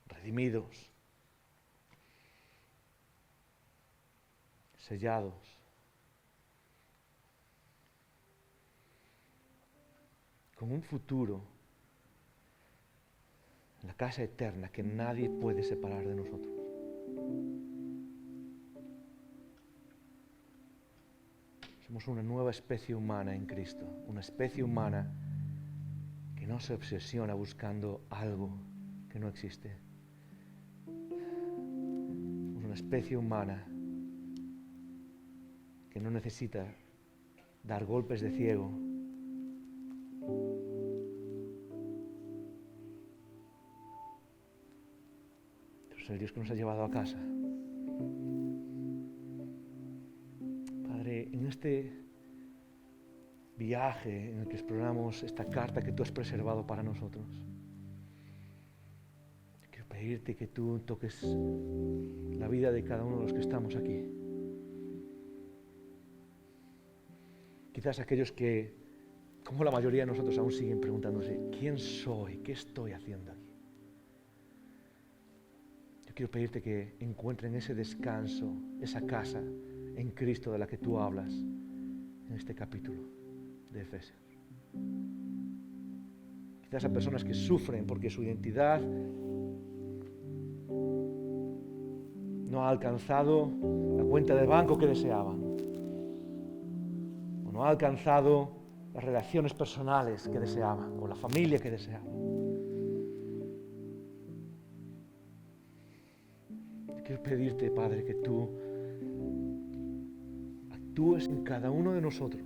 redimidos, sellados. Con un futuro en la casa eterna que nadie puede separar de nosotros. Somos una nueva especie humana en Cristo, una especie humana que no se obsesiona buscando algo que no existe. Somos una especie humana que no necesita dar golpes de ciego es el Dios que nos ha llevado a casa. Padre, en este viaje en el que exploramos esta carta que tú has preservado para nosotros, quiero pedirte que tú toques la vida de cada uno de los que estamos aquí. Quizás aquellos que, como la mayoría de nosotros, aún siguen preguntándose, ¿quién soy? ¿Qué estoy haciendo aquí? Quiero pedirte que encuentren ese descanso, esa casa en Cristo de la que tú hablas en este capítulo de Efesios. Quizás a personas que sufren porque su identidad no ha alcanzado la cuenta de banco que deseaban, o no ha alcanzado las relaciones personales que deseaban, o la familia que deseaban. Quiero pedirte, Padre, que tú actúes en cada uno de nosotros.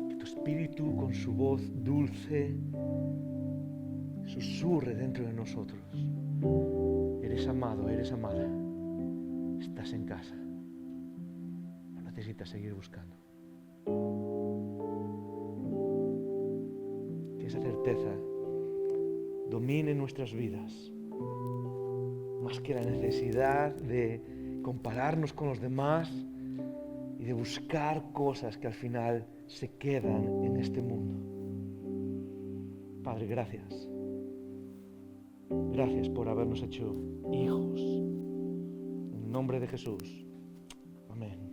Que tu Espíritu, con su voz dulce, susurre dentro de nosotros. Eres amado, eres amada. Estás en casa. No necesitas seguir buscando. Que esa certeza domine nuestras vidas. Más que la necesidad de compararnos con los demás y de buscar cosas que al final se quedan en este mundo. Padre, gracias. Gracias por habernos hecho hijos. En el nombre de Jesús. Amén.